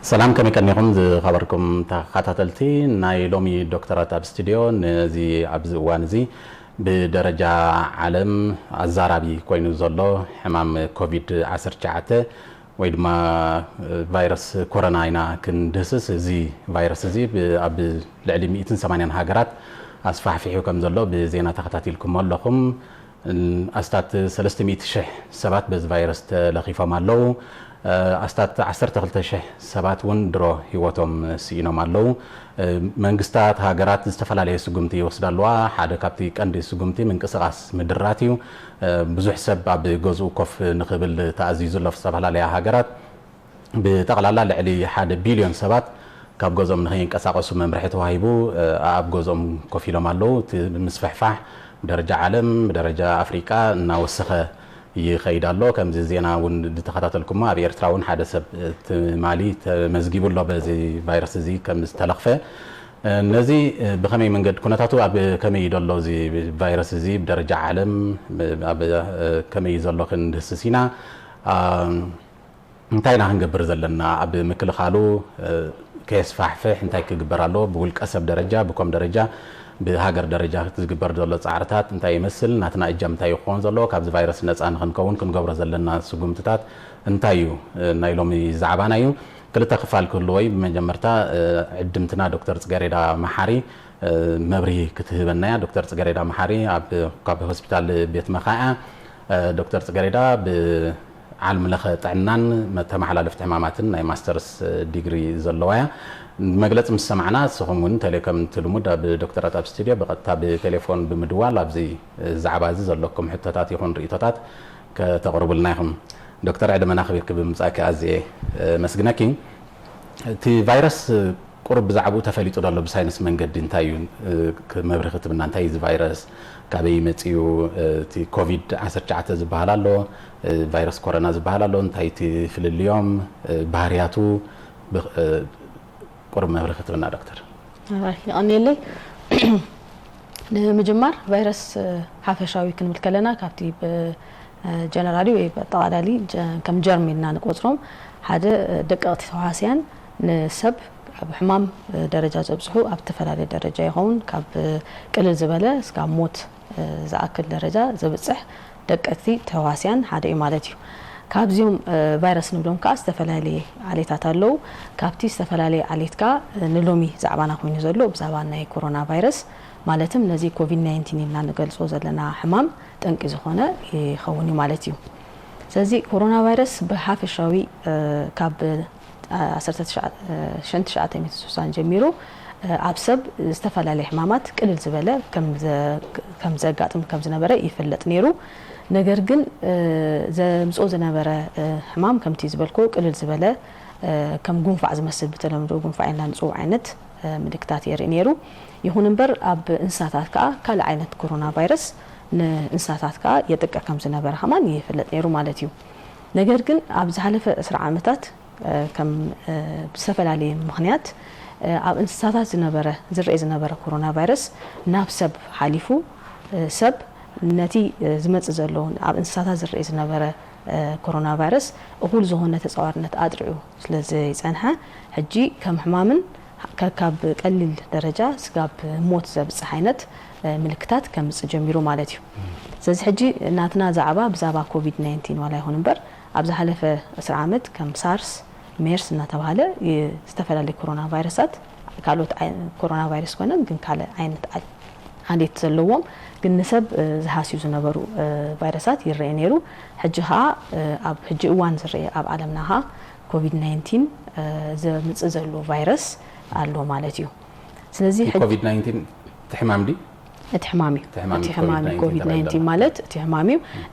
سلام كم يكنيكم خبركم تخاتلتي ناي لومي دكتورات اب ستوديو نزي عبز وانزي بدرجة عالم الزرابي كوينو زلو حمام كوفيد 19 ويدما فيروس كورونا اينا كندسس زي فيروس زي اب لعلي 180 هاجرات اصفح فيحو كم زلو بزينا تخاتلكم لكم استات 300 شح سبات بز فيروس تلخيفه مالو استات 12 شح سبات ون درو هيوتهم سينو مالو منغستات هاجرات استفلالي سغمتي وسدالوا حدا كابتي قندي سغمتي منقسقاس مدراتيو بزح سب اب غزو كوف نخبل تعزيز الله في استفلالي هاجرات بتقلالا لعلي 1 بليون سبات كاب غزوم نخينقساقسو ممرحته هايبو اب غزوم كوفيلو مالو مسفحفح درجة عالم درجة أفريقيا ناوسخة يخيدالو كم زينا ون تخطاتلكم ما بيرتراون حدث مالي مزجيب الله بزي فيروس زي كم استلخفه نزي بخمي من قد كنتاتو أب كم يدلو زي فيروس زي بدرجة عالم أب كم يزلو خن دسسينا انتاينا هنجبر زلنا أب مكل خالو كيس فحفه انتاي كجبرالو بقول كسب درجة بكم درجة بهاجر درجة تزجبر دولة عرتات انتاي يمثل ناتنا إجام انتاي يخون زلو كابز فيروس الناس عن خنكون كن جبر زلنا سجومتات انتايو نايلومي زعبانايو كل تخفال كل وي بمجمرتا عدمتنا دكتور تجاريدا محاري مبري كتبنا دكتور تجاريدا محاري كاب هوسبيتال بيت مخاء دكتور تجاريدا بعلم لخ تعنان متمحل الافتحامات ناي ماسترز ديجري زلوايا مجلس مسمعنا سخمون تلكم تلمود بدكتورات اب ستوديو بقطع بتليفون بمدوال ابزي زعبازي زلكم حتتات يكون ريتات كتقرب لناهم دكتور عدم انا خبير بمصاك ازي مسجناكي تي فيروس قرب زعبو تفليطو دالو بساينس منقد انتايو كمبرخت من انتاي فيروس كابي متيو تي كوفيد 19 زبالالو فيروس كورونا زبالالو انتاي تي في اليوم بهارياتو قرب مبرخت لنا دكتور يعني اللي مجمر فيروس حافشاوي كنمل كلنا كابتي جنرالي وطالالي كم جرمينا نقصرهم هذا دقات تواسيان نسب بحمام درجه زبصحو اب تفلالي درجه يهون كاب قلل زبله اسكا موت زاكل درجه زبصح دقتي تواسيان هذا مالتي كابزيوم فيروس نبلوم كاس تفلالي عليتات አለው كابتي استفلالي عليتካ نلومي زعبانا ኮይኑ ዘሎ بزعبان ናይ كورونا فيروس ማለትም ነዚ ኮቪድ 19 ኢልና ንገልጾ ዘለና ሕማም ጠንቂ ዝኾነ ይኸውን ማለት እዩ ስለዚ ኮሮና ቫይረስ በሓፈሻዊ ካብ 1960 ጀሚሩ ኣብ ሰብ ዝተፈላልየ ሕማማት ቅልል ዝበለ ከም ዘጋጥም ከም ዝነበረ ይፍለጥ ነይሩ ነገር ግን ዘምጾ ዝነበረ ሕማም ከምቲ ዝበልኮ ቅልል ዝበለ ከም ጉንፋዕ ዝመስል በተለምዶ ጉንፋዕ ኢልና ንጽው ዓይነት ምልክታት የርኢ ነይሩ ይሁን እንበር ኣብ እንስሳታት ካል ዓይነት ኮሮና ቫይረስ ንእንስሳታት የጠቃ ከም ዝነበረ ሕማም ይፍለጥ ነይሩ ማለት እዩ ነገር ግን ኣብ ዝሓለፈ 10 ዓመታት ከም ብዝተፈላለየ ምኽንያት ኣብ እንስሳታት ዝረአ ዝነበረ ኮሮና ቫይረስ ናብ ሰብ ሓሊፉ ሰብ ነቲ ዝመጽ ዘሎ ኣብ እንስሳታት ዝረአ ዝነበረ ኮሮና ቫይረስ እኹል ዝኾነ ተጻዋርነት ኣድርዑ ስለዚ ይጸንሐ ሕጂ ከም ሕማምን ካብ ቀሊል ደረጃ ስጋብ ሞት ዘብጽሕ ዓይነት ምልክታት ከም ጀሚሩ ማለት እዩ ስለዚ ሕጂ ናትና ዛዕባ ብዛባ ኮቪድ 19 ወላ ይሁን እንበር ኣብ ዝሓለፈ 10 ዓመት ከም ሳርስ ሜርስ እናተባሃለ ዝተፈላልየ ኮሮና ቫይረሳት ካልኦት ኮሮና ቫይረስ ኮይነን ግን ካለ ዓይነት ዓሌት ዘለዎም ግን ንሰብ ዝሃስዩ ዝነበሩ ቫይረሳት ይረአ ነይሩ ሕጂ ኣብ ሕጂ እዋን ዝረአ ኣብ ዓለምና ኮቪድ 19 ዘምጽ ዘሎ ቫይረስ አሎ ማለት እዩ ስለዚ ኮቪድ 19 ተሕማም ዲ ተሕማሚ ኮቪድ 19 ማለት ተሕማሚ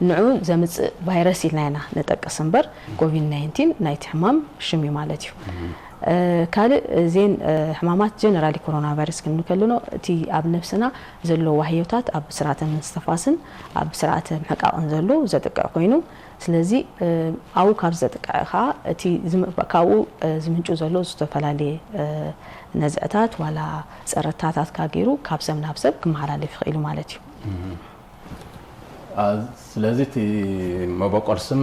ንዑ ዘምጽ ቫይረስ ኢልና ነጠቀስ እንበር ኮቪድ 19 ናይ ተሕማም ሽሚ ማለት እዩ ካል ዜን ሕማማት ጀነራሊ ኮሮና ቫይረስ ክንከለኖ እቲ ኣብ ነፍስና ዘሎ ዋህዮታት ኣብ ስርዓተ ምንስተፋስን ኣብ ስርዓተ ምሕቃቅን ዘሎ ዘጠቅዕ ኮይኑ ስለዚ ኣው ካብ ዘጠቅዕኻ እቲ ዝምባካው ዝምንጩ ዘሎ ዝተፈላልየ ነዝዕታት ወላ ጸረታታት ካገይሩ ካብ ሰብ ናብ ሰብ ክመሓላለፍ ይኽእል ማለት እዩ ስለዚ እቲ መበቆርስም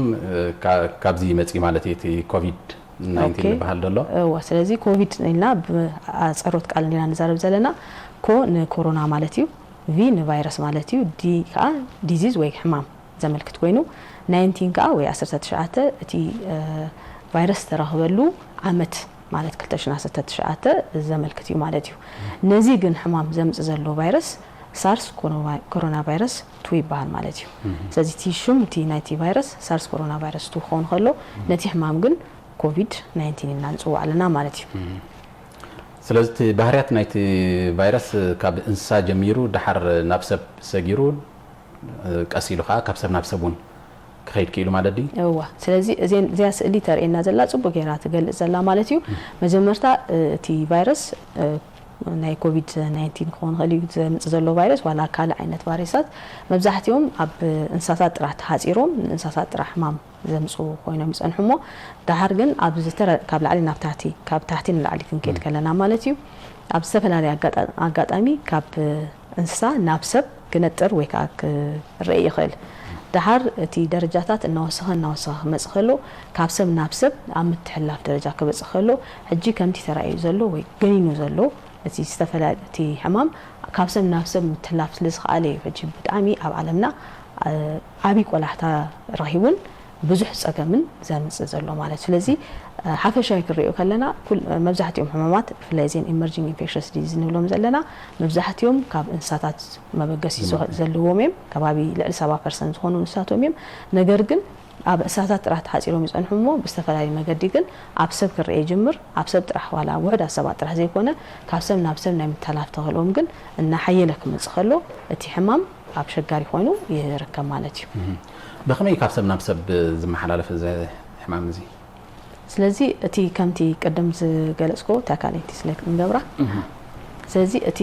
ካብዚ መጽ ማለት እቲ ኮቪድ 19 بحال دلو ስለዚህ ኮቪድ እና አጸሮት ቃል ሊና ነዛረብ ዘለና ኮ ንኮሮና ማለትዩ ቪ ንቫይረስ ማለትዩ ዲ ካ ዲዚዝ ወይ ሕማም ዘመልክት ኮይኑ 19 ካ ወይ 19 እቲ ቫይረስ ተራኸበሉ ዓመት ማለት 2019 ዘመልክትዩ ማለትዩ ነዚ ግን ሕማም ዘምጽ ዘሎ ቫይረስ ሳርስ ኮሮና ቫይረስ 2 ይባል ማለትዩ ስለዚህ ቲሹም ቲ 19 ቫይረስ ሳርስ ኮሮና ቫይረስ 2 ኾን ኸሎ ነቲ ሕማም ግን ኮቪድ 19 እናንጽው አለና ማለትዩ ስለዚህ ባህሪያት ናይቲ ቫይረስ ካብ እንስሳ ጀሚሩ ድሓር ናብ ሰብ ሰጊሩ ቀሲሉኻ ካብ ሰብ ናብ ሰቡን ክኸይድ ክኢሉ ማለት ዲ እዋ ስለዚህ እዚያ ስእሊ ተርእየና ዘላ ጽቡቅ ጌራ ትገልጽ ዘላ ማለትዩ መጀመርታ እቲ ቫይረስ ናይ ኮቪድ 19 ኾን ኸሊ ዘምጽ ዘሎ ቫይረስ ዋላ ካለ ዓይነት ቫይረሳት መብዛሕትኦም ኣብ እንስሳታት ጥራሕ ተሓጺሮም እንስሳታት ጥራሕ ሕማም ዘምጹ ኮይኖም ይጸንሑሞ ዳሃር ግን ኣብ ዝተረ ካብ ላዕሊ ናብ ታሕቲ ካብ ታሕቲ ንላዕሊ ክንከድ ከለና ማለትዩ ኣብ ዝተፈላለዩ አጋጣሚ ካብ እንስሳ ናብ ሰብ ክነጥር ወይ ከዓ ክረእ ይኽእል ዳሃር እቲ ደረጃታት እናወሰኸ መጽኸሎ ካብ ሰብ ናብ ሰብ ኣብ ምትሕላፍ ደረጃ ከበጽኸሎ ሕጂ ከምቲ ተራእዩ ዘሎ ወይ ገኒኑ ዘሎ እቲ ዝተፈላቲ ሕማም ካብ ሰብ ናብ ሰብ ምትሕላፍ ስለዝኽኣለ ሕጂ ብጣዕሚ ኣብ ዓለምና ዓቢ ቆላሕታ ረኺቡን ብዙሕ ጸገምን ዘምጽ ዘሎ ማለት ስለዚ ሓፈሻዊ ክሪኦ ከለና ኩል መብዛሕትኦም ሕማማት ፍላይዜን ኢመርጂንግ ኢንፌክሽስ ዲዚዝ ንብሎም ዘለና መብዛሕትኦም ካብ እንስሳታት መበገሲ ዘለዎም እዮም ከባቢ ልዕሊ 70% ዝኾኑ እንስሳቶም እዮም ነገር ግን ኣብ እንስሳታት ጥራሕ ተሓጺሮም ይጸንሑሞ ብዝተፈላለዩ መገዲ ግን ኣብ ሰብ ክርአ ይጅምር ኣብ ሰብ ጥራሕ ዋላ ውሕድ ሰባት ጥራሕ ዘይኮነ ካብ ሰብ ናብ ሰብ ናይ ምትሕላፍ ተኽእሎም ግን እናሓየለ ክመጽእ ከሎ እቲ ሕማም ኣብ ሸጋሪ ኮይኑ ይርከብ ማለት እዩ بخمي كابسب نابسب زمحلالف حمام زي ስለዚህ እቲ ከምቲ ቀደም ዝገለጽኮ ታካሊቲ ስለክ እንገብራ ስለዚህ እቲ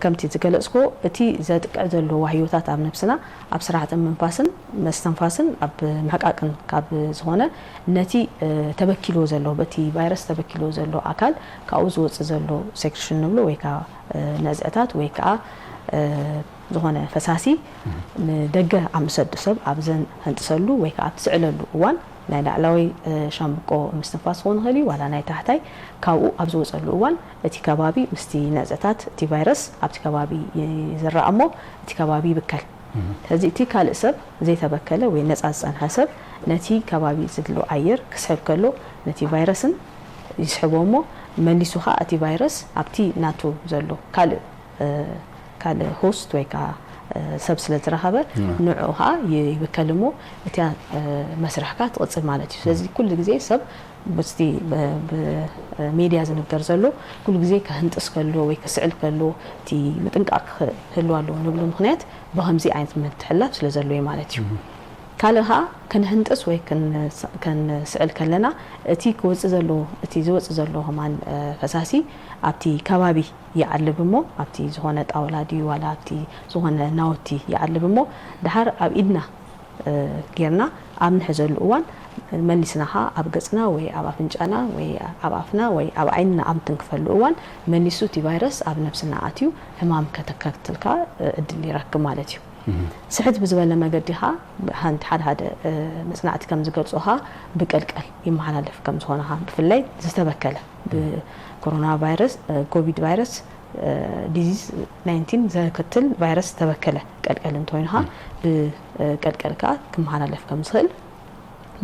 ከምቲ ዝገለጽኮ እቲ ዘጥቅዕ ዘሎ ዋህዮታት ኣብ ነፍስና ኣብ ስርዓተ መንፋስን መስተንፋስን ኣብ መሐቃቅን ካብ ዝኾነ ነቲ ተበኪሎ ዘሎ በቲ ቫይረስ ተበኪሎ ዘሎ አካል ካው ዝወጽ ዘሎ ሴክሽን ንብሎ ወይ ካ ነዝዕታት ወይ ካ ዝኾነ ፈሳሲ ንደገ ኣምሰድ ሰብ ኣብዘን ህንጥሰሉ ወይ ከዓ ትስዕለሉ እዋን ናይ ላዕላዊ ሻምብቆ ምስትንፋስ ኾን ኸሊ ዋላ ናይ ታሕታይ ካብኡ ኣብ ዝወጸሉ እዋን እቲ ከባቢ ምስቲ ነዝዕታት እቲ ቫይረስ ኣብቲ ከባቢ ይዝራእሞ እቲ ከባቢ ይብከል ስለዚህ እቲ ካልእ ሰብ ዘይተበከለ ወይ ነጻ ዝጸንሐ ሰብ ነቲ ከባቢ ዝድሎ ኣየር ክስሕብ ከሎ ነቲ ቫይረስን ይስሕቦሞ መሊሱኻ እቲ ቫይረስ ኣብቲ ናቱ ዘሎ ካልእ ሆስት ወይ ካ ሰብ ስለዝረኸበ ንዑሃ ይብከልሞ እቲ መስራሕካ ትቕጽል ማለት እዩ ስለዚህ ኩሉ ግዜ ሰብ በስቲ በሚዲያ ዝንገር ዘሎ ኩሉ ግዜ ከህንጥስ ከሎ ወይ ከስዕል ከሎ እቲ ምጥንቃቅ ህልዋሎ ንብሉ ምኽንያት በኸምዚ ዓይነት ምትሕላፍ ስለዘሎ ማለት እዩ ካልሃ ከንህንጥስ ወይ ከንስዕል ከለና እቲ ክወጽ ዘሎ እቲ ዝወጽ ዘሎ ሆማን ፈሳሲ ኣብቲ ከባቢ ይዓልብሞ ኣብቲ ዝኾነ ጣውላ ድዩ ዋላ ኣብቲ ዝኾነ ናውቲ ይዓልብሞ ድሓር ኣብ ኢድና ጌርና ኣብ ንሕዘሉ እዋን መሊስናኻ ኣብ ገጽና ወይ ኣብ ኣፍንጫና ወይ ኣብ ኣፍና ወይ ኣብ ዓይንና ኣብ ትንክፈሉ እዋን መሊሱ እቲ ቫይረስ ኣብ ነፍስና ኣትዩ ሕማም ከተከትልካ እድል ይረክብ ማለት እዩ ስሕት ብዝበለ መገዲኻ ሓደ መጽናዕቲ ከም ዝገልጾኻ ብቀልቀል ይመሓላለፍ ከም ዝኾነኻ ብፍላይ ዝተበከለ ብኮሮና ቫይረስ ኮቪድ ቫይረስ ዲዚዝ 19 ዘከትል ቫይረስ ተበከለ ቀልቀል እንተይንኻ ብቀልቀልካ ክመሓላለፍ ከም ዝኽእል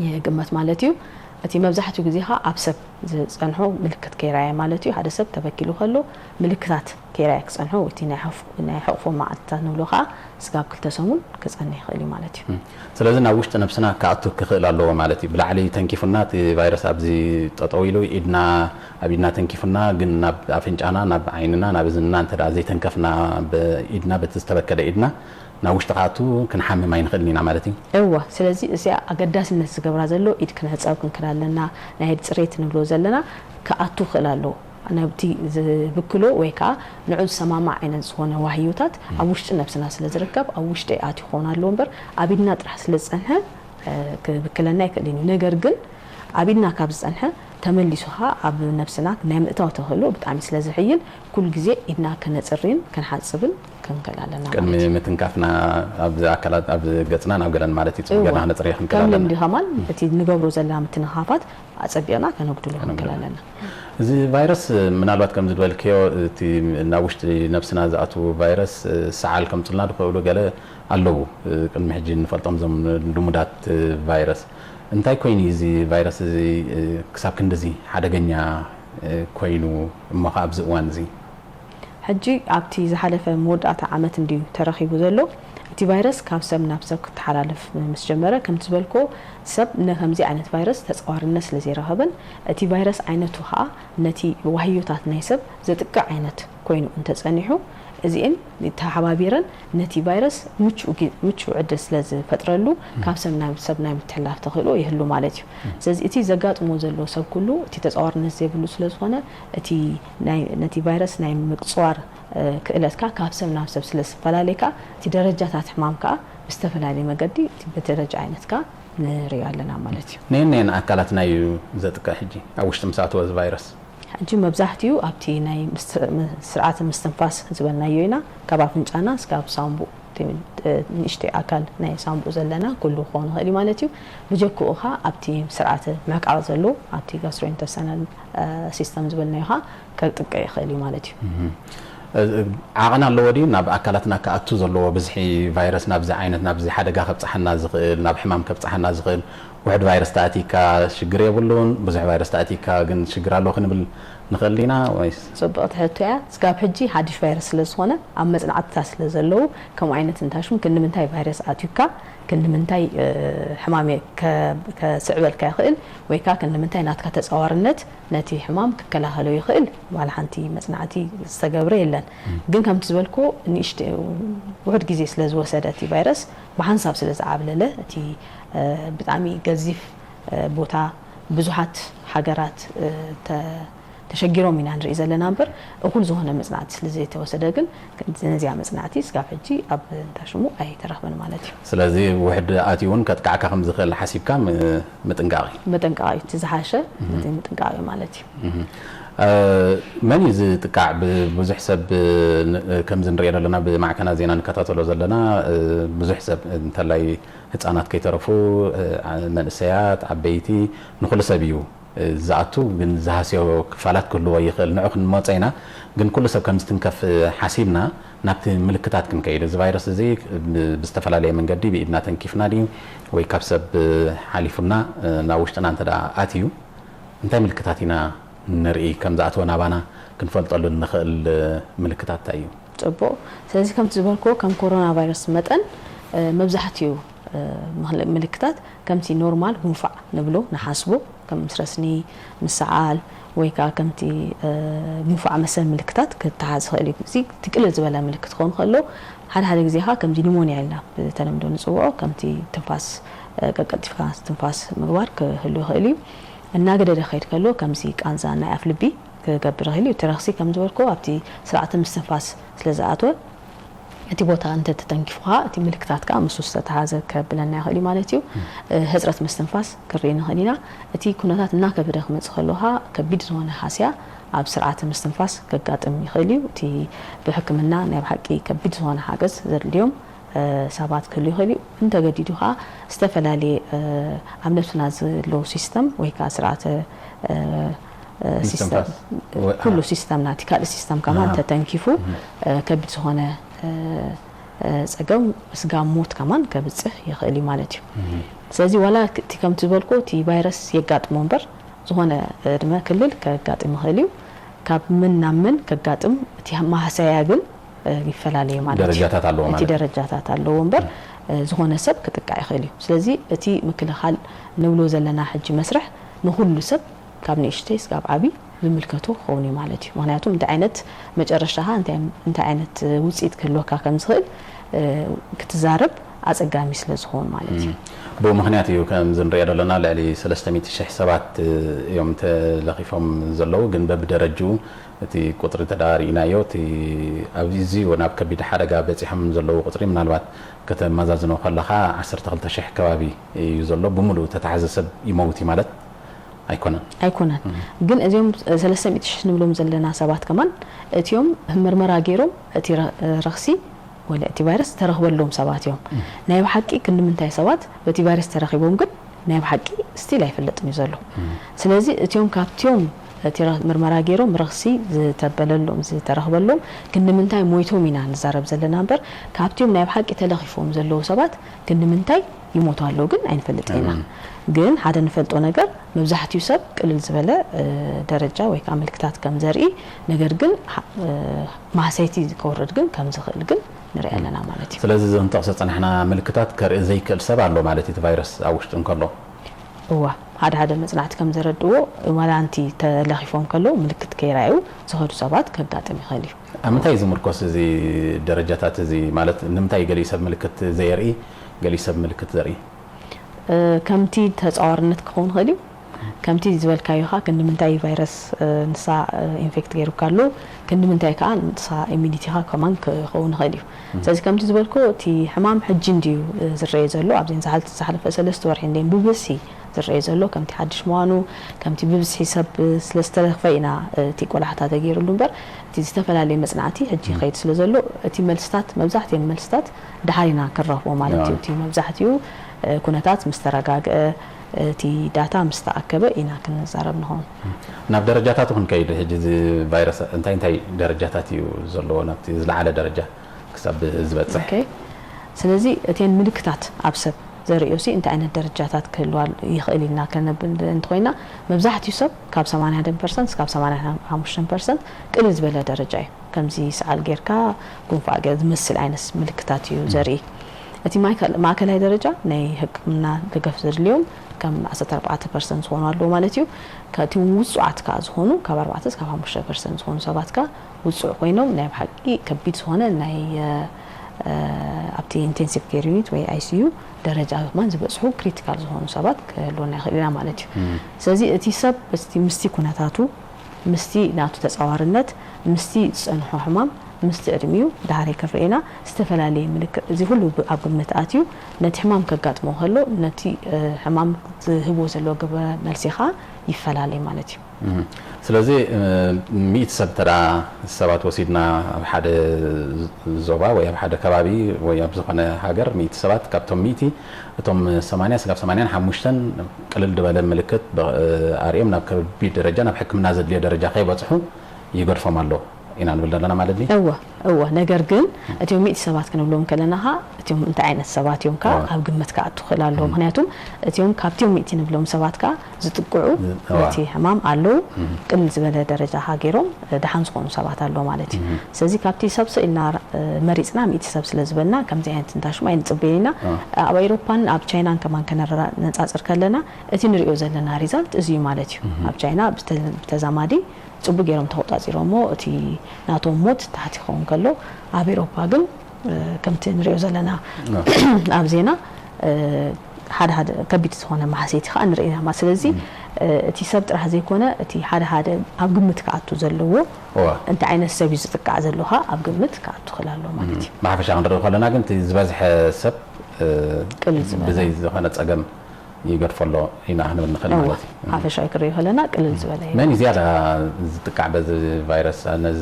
የግመት ማለት እዩ እቲ መብዛሕትኡ ግዜኻ ኣብ ሰብ ዝጸንሖ ምልክት ከይራያ ማለት እዩ ሓደ ሰብ ተበኪሉ ከሎ ምልክታት ከይራያ ክጸንሖ እቲ ናይ ሕቕፎ ማዕልታት ንብሎኻ ስጋብ ክልተ ሰሙን ክጸንሕ ይኽእል ማለት እዩ ስለዚህ ናብ ውሽጢ ነፍስና ካኣቱ ክኽእል ኣለዎ ማለት እዩ ብላዕሊ ተንኪፉና እቲ ቫይረስ ኣብዚ ጠጠው ኢሉ ኢድና ኣብ ኢድና ተንኪፉና ግን ናብ ኣፍንጫና ናብ ዓይንና ናብ እዝንና እንተዳ ዘይተንከፍና ብኢድና በቲ ዝተበከለ ኢድና ና ውሽጢ ካኣቱ ክንሓምም ኣይንኽእልን ኢና ማለት እዩ እዋ ስለዚ እዚኣ ኣገዳስነት ዝገብራ ዘሎ ኢድ ክንሕፀብ ክንክላለና ናይ ኢድ ጽሬት ንብሎ ዘለና ካኣቱ ክእል ኣለዎ ናብቲ ዝብክሎ ወይ ከዓ ንዑ ዝሰማማዕ ዓይነት ዝኾነ ዋህዮታት ኣብ ውሽጢ ነፍስና ስለ ዝርከብ ኣብ ውሽጢ ኣትዩ ክኾን ኣለዎ እምበር ኣብ ኢድና ጥራሕ ስለ ዝጸንሐ ክብክለና ይክእልን እዩ ነገር ግን ኣብ ኢድና ካብ ዝጸንሐ ተመሊሱኻ ኣብ ነፍስና ናይ ምእታው ተኽእሎ ብጣዕሚ ስለ ዝሕይል ኩሉ ግዜ ኢድና ከነጽርን ከንሓጽብን كنكلالنا كم متنكافنا أبز أكلات أبز جتنا نقولن مالتي تقولنا هنا طريق كنكلالنا كم كمان بتي نجبرو زلها متنخافات أصبينا كنقدلو كنكلالنا زي فيروس من الوقت كم زدول كيو تي ناوشت نفسنا زاتو فيروس سعال كم طلنا دخلوا قال اللو كم محجين فلتم زم دمودات فيروس انتي كويني زي فيروس زي كسب كندزي حدا جنيا كوينو مخابز وان زي حجي عبتي زحلف مودات عامت نديو ترخيبو زلو تي فيروس كاب سب نفسك تحالف مس جمره كم تبلكو سب نخمزي عينت فيروس تصوار الناس لزي رهبن تي فيروس عينتها نتي وهيوتات نيسب زتقع عينت كوينو انت تصنيحو ازين تحبابيرن نتي فيروس مچو عدس لز فترلو كاب سبنا متحلاف تخلو يهلو مالتي سز اتي زغاطمو زلو سب كله اتي تصوار الناس يبلو سلازونه اتي نتي فيروس ناي مقصوار كإلتك كابسم نفسب سلس فلاليكا تي درجات حمامكا بستفلالي مقدي تي بدرجة عينتك نريال لنا مالتي نين أكلاتنا زتك حجي أوش تمسات وز فيروس حجي مبزحتيو أبتي ناي سرعة مستنفاس زبالنا يوينا كابا فنجانا سكاب سامبو نشتي أكل ناي سامبو زلنا كله خون غالي مالتيو بجوكو أخا أبتي سرعة معك عرضلو أبتي gastrointestinal system زبالنا يوها كالتقاي خالي مالتيو عقنا اللودي ناب أكلاتنا كأتو زلوا بزحي فيروس نابز عينت نابز حدا قاخب صحنا زغل ناب حمام كب صحنا زغل واحد فيروس تأتي كشجرة يقولون بزح فيروس تأتي كجن شجرة لو خنبل نخلينا ويس صبغت حتى سكاب حجي حدش فيروس لزخونة أما زن عتاس لزلوا كم عينت انتاشم كنا من تاي فيروس أتيكا كنا من تاي حمامي كسعبل كيخل ويكا كنا من تاي نات كتصور النت نتي حمام كلا هلو يخل وعلى حنتي مصنعتي استجبري لن جن كم تزبلكو نيشت واحد جزء سلز وسادتي فيروس بحنساب سلز عابلله تي بتعمي جزيف بوتا بزحات حجرات تشجروا من عند رئيس لنامبر وكل زهنا مصنعتي سلزي توسدقن نزيع مصنعتي سكاب حجي اب تشمو اي ترخبن مالتي سلازي واحد اتيون كتقعك خم زخل حسيب كام متنقاي تزحاشه متنقاي مالتي من يزي تقع ببزح سب كم زنرينا لنا بمعكنا زينا نكتاتلو زلنا بزح سب انتلاي هتصانات كيترفو منسيات عبيتي نخل سبيو زاتو من زهاسيو كفالات كله ويخل نعخ الموصينا ግን كل سب كم ستنكف حاسبنا نابت ملكتات كن كيد فيروس زي بستفلالي من قدي بإدنا تنكيفنا دي ወይ ካብ ሰብ ሓሊፉና ናብ ውሽጥና እንተዳ ኣትዩ እንታይ ምልክታትና ንርኢ ከም ዝኣተወና ባና ክንፈልጠሉ ንኽእል ምልክታት እንታይ እዩ ጽቡቕ ስለዚህ ከም ዝብልኮ ከም ኮሮና ቫይረስ መጠን መብዛሕትኡ ምልክታት ከምቲ ኖርማል ጉንፋዕ ንብሎ ንሓስቦ ከም ስረስኒ ምስዓል ወይ ካ ከምቲ ጉንፋዕ መሰል ምልክታት ክትሓዝ ኽእል እዩ እዚ ትቅልል ዝበለ ምልክት ክኾን ከሎ ሓደ ግዜ ካ ከምዚ ኒሞንያ ኢልና ብተለምዶ ንጽውዖ ከምቲ ትንፋስ ቀጥቅጥካ ትንፋስ ምግባር ክህሉ ይኽእል እዩ እናገደደ ኸይድ ከሎ ከምዚ ቃንዛ ናይ ኣፍ ልቢ ክገብር ይኽእል እዩ ተረኽሲ ከም ዝበልኮ ኣብቲ ስርዓተ ምስትንፋስ ስለዝኣተወ እቲ ቦታ እንተ ተጠንኪፍካ እቲ ምልክታትካ ምስ ዝተሓዘ ከብለና ይኽእል እዩ ማለት እዩ ህፅረት ምስትንፋስ ክርኢ ንኽእል ኢና እቲ ኩነታት እናከበደ ክመፅእ ከለካ ከቢድ ዝኾነ ሓስያ ኣብ ስርዓተ ምስትንፋስ ከጋጥም ይኽእል እዩ እቲ ብሕክምና ናይ ብሓቂ ከቢድ ዝኾነ ሓገዝ ዘድልዮም ሰባት ክህሉ ይኽእል እዩ እንተገዲዱካ ዝተፈላለየ ኣብ ነብስና ዘለዎ ሲስተም ወይ ከዓ ስርዓተ ሲስተም ኩሉ ሲስተም ናቲ ካልእ ሲስተም ከማን ተጠንኪፉ ከቢድ ዝኾነ ፀገም ስጋ ሞት ከማን ከብፅሕ ይኽእል እዩ ማለት እዩ ስለዚ ዋላ እቲ ከምቲ ዝበልኮ እቲ ቫይረስ የጋጥሞ እምበር ዝኾነ ዕድመ ክልል ከጋጥም ይኽእል እዩ ካብ ምን ናብ ምን ከጋጥም እቲ ማህሰያ ግን ይፈላለዩ ማለት እዩ ደረጃታት ኣለዎ ማለት እቲ ደረጃታት ኣለዎ እምበር ዝኾነ ሰብ ክጥቃዕ ይኽእል እዩ ስለዚ እቲ ምክልኻል ንብሎ ዘለና ሕጂ መስርሕ ንኹሉ ሰብ ካብ ንእሽተይ እስካብ ዓብይ ብምልከቱ ክኸውን እዩ ማለት እዩ ምክንያቱም እንታይ ዓይነት መጨረሻኻ እንታይ ዓይነት ውፅኢት ክህልወካ ከም ዝኽእል ክትዛረብ ኣፀጋሚ ስለ ዝኸውን ማለት እዩ ብምክንያት እዩ ከም ዝንሪኦ ዘለና ልዕሊ 300,000 ሰባት እዮም ተለኺፎም ዘለዉ ግን በብደረጅኡ እቲ ቁጥሪ ተዳሪእናዮ እቲ ኣብዚ ናብ ከቢድ ሓደጋ በፂሖም ዘለዉ ቁጥሪ ምናልባት ከተመዛዝኖ ከለካ 12,000 ከባቢ እዩ ዘሎ ብምሉእ ተታሕዘ ሰብ ይመውት ማለት ኣይኮነን ግን እዚኦም 300,000 ንብሎም ዘለና ሰባት ከማን እቲዮም ምርመራ ገይሮም እቲ ረኽሲ ولا تي فيروس ترخبلهم سباتهم نايب حقي كل من تاي سبات بتي فيروس ترخيبهم قد نايب حقي ستيل يفلط ميزلو سلازي اتيوم كابتيوم تيرا مرمرا غيرهم رخصي تبللهم ترخبلهم كن من تاي مويتو مينا نزارب زلنا نمبر كابتيوم نايب حقي تلخيفهم زلو سبات كن من تاي يموتوا ግን አይንፈልጥና ግን ሓደ ንፈልጦ ነገር መብዛሕትኡ ሰብ ቅልል ዝበለ ደረጃ ወይ ካምልክታት ከም ዘርኢ ነገር ግን ማሰይቲ ከወርድ ግን ከም ዝኽእል ግን ንርኢ ኣለና ማለት እዩ ስለዚህ ዘንጠቅሰ ጸንሕና ምልክታት ከርኢ ዘይክእል ሰብ ኣሎ ማለት እቲ ቫይረስ ኣብ ውሽጡ እንከሎ ሓደ መጽናዕት ከም ዘረድዎ ዋላንቲ ተለኺፎም ከሎ ምልክት ከይራዩ ዝኸዱ ሰባት ከጋጥም ይኽእል እዩ ኣምንታይ ዝምርኮስ እዚ ደረጃታት እዚ ማለት ንምንታይ ገሊ ሰብ ምልክት ዘየርኢ قالي سب ملكت زري كمتي تصاورنت كون خليو كمتي زبل كايوها كن منتاي فيروس نسا انفكت غيرو كالو كن منتاي كان نسا اميونيتيها كمان كون خليو ساز كمتي زبلكو تي حمام حجين ديو زري زلو ابزين زحلت تسحلف سلست ورحين دين ببسي زري زلو كمتي حدش موانو كمتي ببس حساب سلستلخ فينا تي كل حتى تغيرو لنبر تي استفلالي مصنعتي حجي خيت سلازلو تي ملستات مبزحتي ملستات دحالينا كرهو مالتي تي مبزحتيو كونتات مسترغاغ تي داتا مستأكبه إنا كنا زاربنا هون. ناب درجاتات هون كيد هجز فيروس انتي درجاتات يزلو نبتي زل على درجة كسب زبط صح. اوكي. سلازي تين ملكتات أبسب زريوسي انت عين الدرجاتات كلوال يخيلنا كنا بنتوينا مبزحت يسب كاب 80% كاب 85% كل زبالة درجة كم زي سعال غيركا كون فاقد مثل عينس ملكتات يزري. أتي ماكل هاي درجة ناي حكمنا دقف اليوم كم 14% هون على مالتيو كاتي وسعات كاز هونو كبر 4 كم 5% هون سبات كا وسع وينهم ناي بحقي كبيت هون ناي أبتي intensive care unit وي ICU درجة ما نزبسحو critical هون سبات كلونا خلينا مالتيو سازي أتي سب بس تي مستي كوناتاتو مستي ناتو تصورنت مستي صنحو حمام مستقدميو داري كفرينا استفلالي ملك زي كله بأقمت آتيو نتي حمام كقاتمو هلو نتي حمام هبو زلو قبل ملسيخا يفلالي مالتيو سلازي 100 سب ترى سبات وسيدنا بحد زوبا ويا بحد كبابي ويا بزخنا هاجر 100 سبات كابتم 100 توم 8 سقف 80 حمشتن قلل دبل ملكت اريم ناب كبي درجه ناب حكمنا زد لي درجه خيبصحو يغرفو مالو إنا نبلدنا مالدني أوه نجار جن أتيوم 100 سبات كانوا لهم كلناها أتيوم أنت عين السبات يوم كا أو قمت كا تخلال لهم هنياتهم أتيوم كابتيوم 200 بلهم سبات كا زتقعوا أتي حمام علو كل زبالة درجة حاجرهم دحين سكون سبات علو مالتي سازي كابتي سبس إن مريضنا 100 سبس لزبلنا كم زي أنت تنتاش ما ينتبهينا أو أوروبان أو تشاينا كمان كنا نتأثر كلنا أتي نريو زلنا ريزالت زي مالتي أو تشاينا بتزامادي صبو غيرهم توطاصيرمو تي ناتو موت تحتي خون كلو ابيروبا ግን ከምቲ ንሪኦ ዘለና ኣብ ዜና ሓደ ከቢድ ዝኾነ ማሕሰይቲ ከዓ ንሪኢና ማ ስለዚ እቲ ሰብ ጥራሕ ዘይኮነ እቲ ሓደ ኣብ ግምት ከኣቱ ዘለዎ እንታይ ዓይነት ሰብ ዝጥቃዕ ዘለኻ ኣብ ግምት ከኣቱ ክላሎ ማለት እዩ ማሕፈሻ ክንሪኦ ከለና ግን እቲ ዝበዝሐ ሰብ ብዘይ ዝኾነ ፀገም يقرفوا له هنا احنا بنخلي مالتي حافش يكريه لنا قلل زباله ماني زياده تقع بز فيروس انا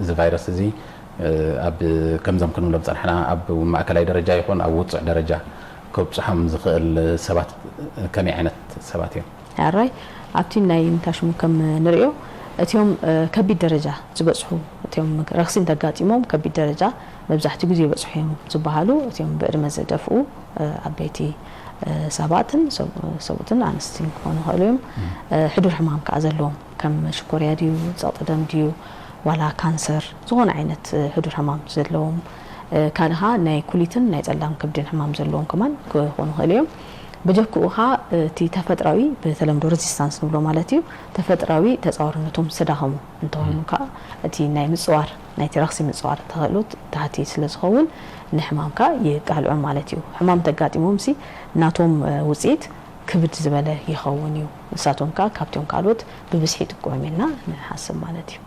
زي فيروس زي اب كم زم كانوا لبص احنا اب ماكلاي درجه يكون او وصع درجه كبصحم زخل سبات كم عينت سباتين راي ابتي ناي نتاشم كم نريو اتيوم كبي درجه زبصحو اتيوم رخصين تقاطيمهم كبي درجه مبزحتي غزي يبصحيهم زبحالو اتيوم بقدمه زدفو ابيتي سباتن سبوتن أنستين كونوا هلهم حدور حمام كأزلهم كم شكوريا ديو زلط دم ديو ولا كانسر زون عينت حدور حمام زلهم كانها ناي كليتن ناي زلهم كبدين حمام زلهم كمان كونوا هلهم بجكوها تي تفتراوي بتلمدو ريزيستانس نقولوا مالتيو تفتراوي تصورنتهم سداهم انتوهم كا تي ناي مصوار ناي ترخصي مصوار تخلوت تحتي سلازخون نحمام كا يقالوا مالتيو حمام تقاطيمهم سي ناتهم وصيت كبد زباله يخونيو نساتهم كا كابتيون كالوت ببسحي تقومينا نحسب مالتيو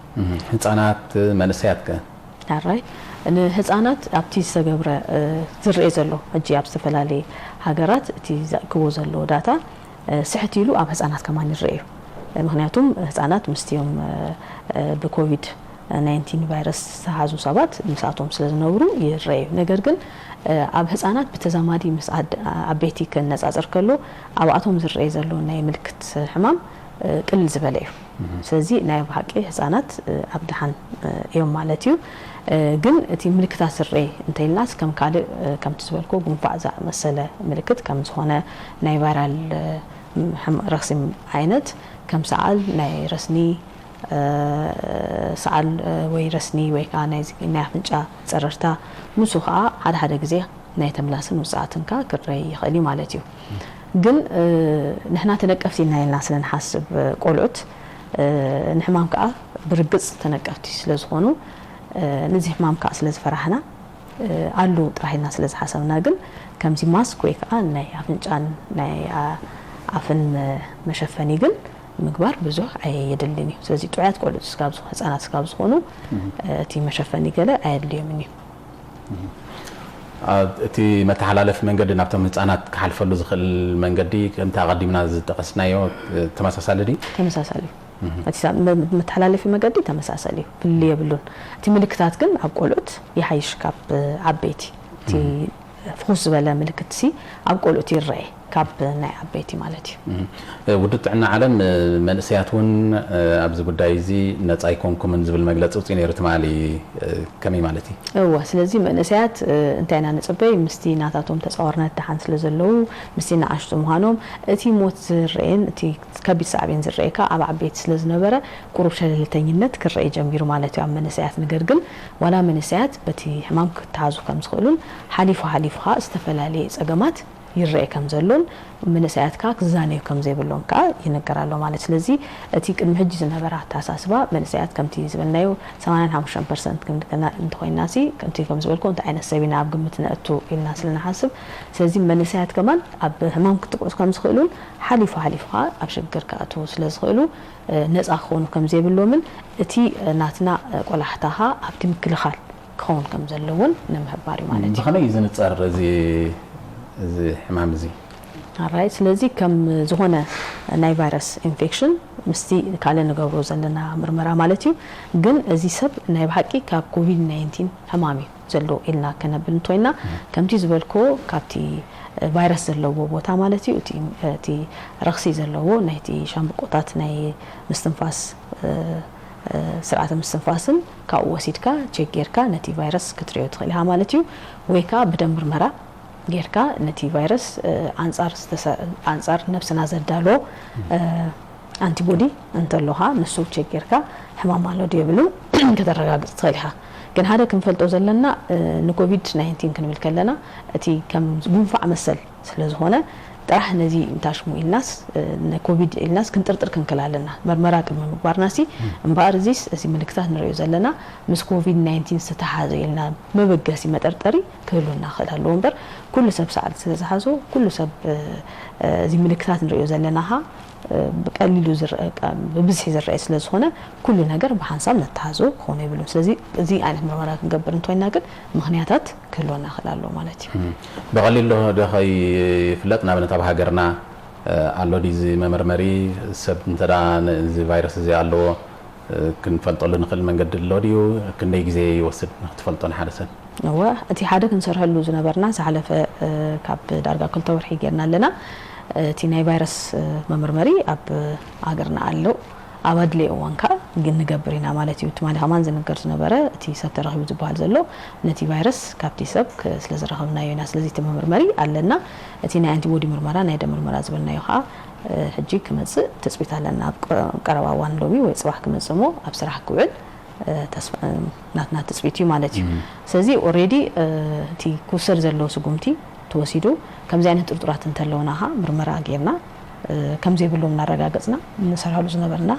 ህፃናት መንእሰያት ከ አራይ እነ ህፃናት ኣብቲ ዝተገብረ ዝርኤ ዘሎ እጂ ኣብ ዝተፈላለዩ ሃገራት እቲ ዘክቦ ዘሎ ዳታ ስሕት ኢሉ ኣብ ህፃናት ከማን ይርኤዩ ምክንያቱም ህፃናት ምስቲዮም ብኮቪድ 19 ቫይረስ ተሓዙ ሰባት ምሳቶም ስለዝነብሩ ይረዩ ነገር ግን ኣብ ህፃናት በተዛማዲ ምስ ዓበይቲ ከነጻጽር ከሎ ኣብ ኣቶም ዝረይ ዘሎ ናይ ምልክት ሕማም ቅልል ዝበለ እዩ ስለዚ ናይ ባቂ ህፃናት ኣብ ድሓን እዮም ማለት እዩ ግን እቲ ምልክታት ዝረይ እንተይልናስ ከም ካልእ ከም ትዝበልኮ ጉንፋዕ መሰለ ምልክት ከም ዝኾነ ናይ ቫይራል ረክሲ ዓይነት ከም ሰዓል ናይ ረስኒ ሰዓል ወይ ረስኒ ወይ ከዓ ናይ ኣፍንጫ ፀረርታ ንሱ ከዓ ሓደ ግዜ ናይ ተምላስን ውፅኣትንካ ክረይ ይኽእል ማለት እዩ ግን ንሕና ተነቀፍቲ ናይልና ስለንሓስብ ቆልዑት ንሕማም ከዓ ብርግጽ ተነቀፍቲ ስለዝኾኑ ነዚ ሕማም ከዓ ስለዝፈራሕና ኣሉ ጥራሕና ስለዝሓሰብና ግን ከምዚ ማስክ ወይ ከዓ ናይ ኣፍንጫን ናይ ኣፍን መሸፈኒ ግን ምግባር ብዙሕ ኣየድልን እዩ ስለዚ ጥዑያት ቆልዑት ስካብ ህፃናት ስካብ ዝኾኑ እቲ መሸፈኒ ገለ ኣየድልዮም እዩ እቲ መተሓላለፍ መንገዲ ናብቶም ህፃናት ክሓልፈሉ ዝኽእል መንገዲ ከምታ ቀዲምና ዝጠቀስናዮ ተመሳሳሊ ዲ ተመሳሳሊ እቲ መተሓላለፊ መንገዲ ተመሳሳሊ እዩ ፍልይ የብሉን እቲ ምልክታት ግን ኣብ ቆልዑት ይሓይሽ ካብ ዓበይቲ እቲ ፍኹስ ዝበለ ምልክት ሲ ኣብ ቆልዑት ይረአ ካብ ናይ ዓበይቲ ማለት እዩ ውድብ ጥዕና ዓለም መንእሰያት እውን ኣብዚ ጉዳይ እዚ ነፃ ይኮንኩምን ዝብል መግለፂ ውፅእ ነይሩ ትማሊ ከመይ ማለት እዩ እወ ስለዚ መንእሰያት እንታይና ንፅበይ ምስቲ ናታቶም ተፃዋርነት ድሓን ስለ ዘለዉ ምስቲ ንኣሽቱ ምዃኖም እቲ ሞት ዝርአን እቲ ከቢድ ሳዕቤን ዝርአካ ኣብ ዓበይቲ ስለ ዝነበረ ቁሩብ ሸለልተኝነት ክርአ ጀሚሩ ማለት እዩ ኣብ መንእሰያት ነገር ግን ዋላ መንእሰያት በቲ ሕማም ክተሓዙ ከም ዝኽእሉን ሓሊፉ ዝተፈላለየ ፀገማት ይረአ ከም ዘሎን መንእሰያትካ ክዛነዩ ከም ዘይብሎም ከዓ ይነገራሉ ማለት ስለዚ እቲ ቅድሚ ሕጂ ዝነበረ ኣተሓሳስባ መንእሰያት ከምቲ ዝበልናዮ 85% ከምድከና እንተኮይናሲ ከምቲ ከም ዝበልኮ እንታይ ዓይነት ሰቢና ኣብ ግምት ነእቱ ኢልና ስለናሓስብ ስለዚ መንእሰያት ከማን ኣብ ሕማም ክትጥቅዑ ከም ዝኽእሉን ሓሊፉ ከዓ ኣብ ሽግር ከኣቱ ስለ ዝኽእሉ ነፃ ክኾኑ ከም ዘይብሎምን እቲ ናትና ቆላሕታኻ ኣብቲ ምክልኻል ክኸውን ከም ዘለውን ንምሕባር እዩ ማለት እዩ ብኸመይ ዝንፀር እዚ ሕማም እዚ ኣራይ ስለዚ ከም ዝኾነ ናይ ቫይረስ ኢንፌክሽን ምስቲ ካልእ ንገብሮ ዘለና ምርመራ ማለት እዩ ግን እዚ ሰብ ናይ ባሓቂ ካብ ኮቪድ-19 ሕማም እዩ ዘሎ ኢልና ከነብል እንተይና ከምቲ ዝበልኮ ካብቲ ቫይረስ ዘለዎ ቦታ ማለት እዩ እቲ ረክሲ ዘለዎ ናይቲ ሻምብቆታት ናይ ምስትንፋስ ስርዓተ ምስትንፋስን ካብኡ ወሲድካ ቼክ ጌርካ ነቲ ቫይረስ ክትሪኦ ትኽእል ኢኻ ማለት እዩ ወይ ከዓ ብደም ምርመራ ጌርካ ነቲ ቫይረስ አንጻር ነፍስና ዘዳሎ አንቲቦዲ እንተለኻ ንሱ ቼክ ጌርካ ሕማም ኣሎ ድየብሉ ከተረጋግጽ ትኽእል ኢኻ ግን ሓደ ክንፈልጦ ዘለና ንኮቪድ-19 ክንብል ከለና እቲ ከም ጉንፋዕ መሰል ስለዝኾነ ጥራሕ ነዚ እንታሽሙ ኢልናስ ንኮቪድ ኢልናስ ክንጥርጥር ክንከላለና መርመራ ቅድሚ ምግባርናሲ እምበኣር እዚ ምልክታት ንሪኦ ዘለና ምስ ኮቪድ-19 ዝተሓዘ ኢልና መበገሲ መጠርጠሪ ክህሉና ክእላሉ እምበር ኩሉ ሰብ ሰዓል ስለዝሓዞ ኩሉ ሰብ እዚ ምልክታት ንሪኦ ዘለናኻ በቀሊሉ ብብዝሒ ዝረአ ስለዝኾነ ኩሉ ነገር ብሓንሳብ ነተሓዞ ክኾነ ይብሉ ስለዚ እዚ ዓይነት ምርመራ ክንገብር እንተይና ግን ምክንያታት ክህልወና ክእላሉ ማለት እዩ ብቐሊሉ ደኸይ ፍለጥ ናብነት ኣብ ሃገርና ኣሎ ዲዚ መመርመሪ ሰብ እንተዳ እዚ ቫይረስ እዚ ኣለዎ ክንፈልጠሉ ንኽእል መንገዲ ኣሎ ድዩ ክንደይ ግዜ ይወስድ ንክትፈልጦ ንሓደ ሰብ እወ እቲ ሓደ ክንሰርሐሉ ዝነበርና ዝሓለፈ ካብ ዳርጋ 2 ወርሒ ጌርና ኣለና እቲ ናይ ቫይረስ መመርመሪ ኣብ ሃገርና ኣሎ ኣብ ኣድልዮ እዋንካ ግን ንገብር ኢና ማለት እዩ ትማሊ ከማን ዝንገር ዝነበረ እቲ ሰብ ተረኺቡ ዝበሃል ዘሎ ነቲ ቫይረስ ካብቲ ሰብ ስለ ዝረኸብናዮ ኢና ስለዚ እቲ መመርመሪ ኣለና እቲ ናይ አንቲቦዲ ምርመራ ናይ ደም ምርመራ ዝብልናዮ ከዓ ሕጂ ክመፅእ ተፅቢት ኣለና ኣብ ቀረባ እዋን ሎሚ ወይ ፅባሕ ክመፅእ ሞ ኣብ ስራሕ ክውዕል ናትና ተፅቢት እዩ ማለት እዩ ስለዚ ኦልሬዲ እቲ ክውሰድ ዘሎ ስጉምቲ ተወሲዱ ከምዚ ዓይነት ጥርጡራት እንተለውናኻ ምርመራ ጌርና ከም ዘይብሎም እናረጋገጽና ንሰርሐሉ ዝነበርና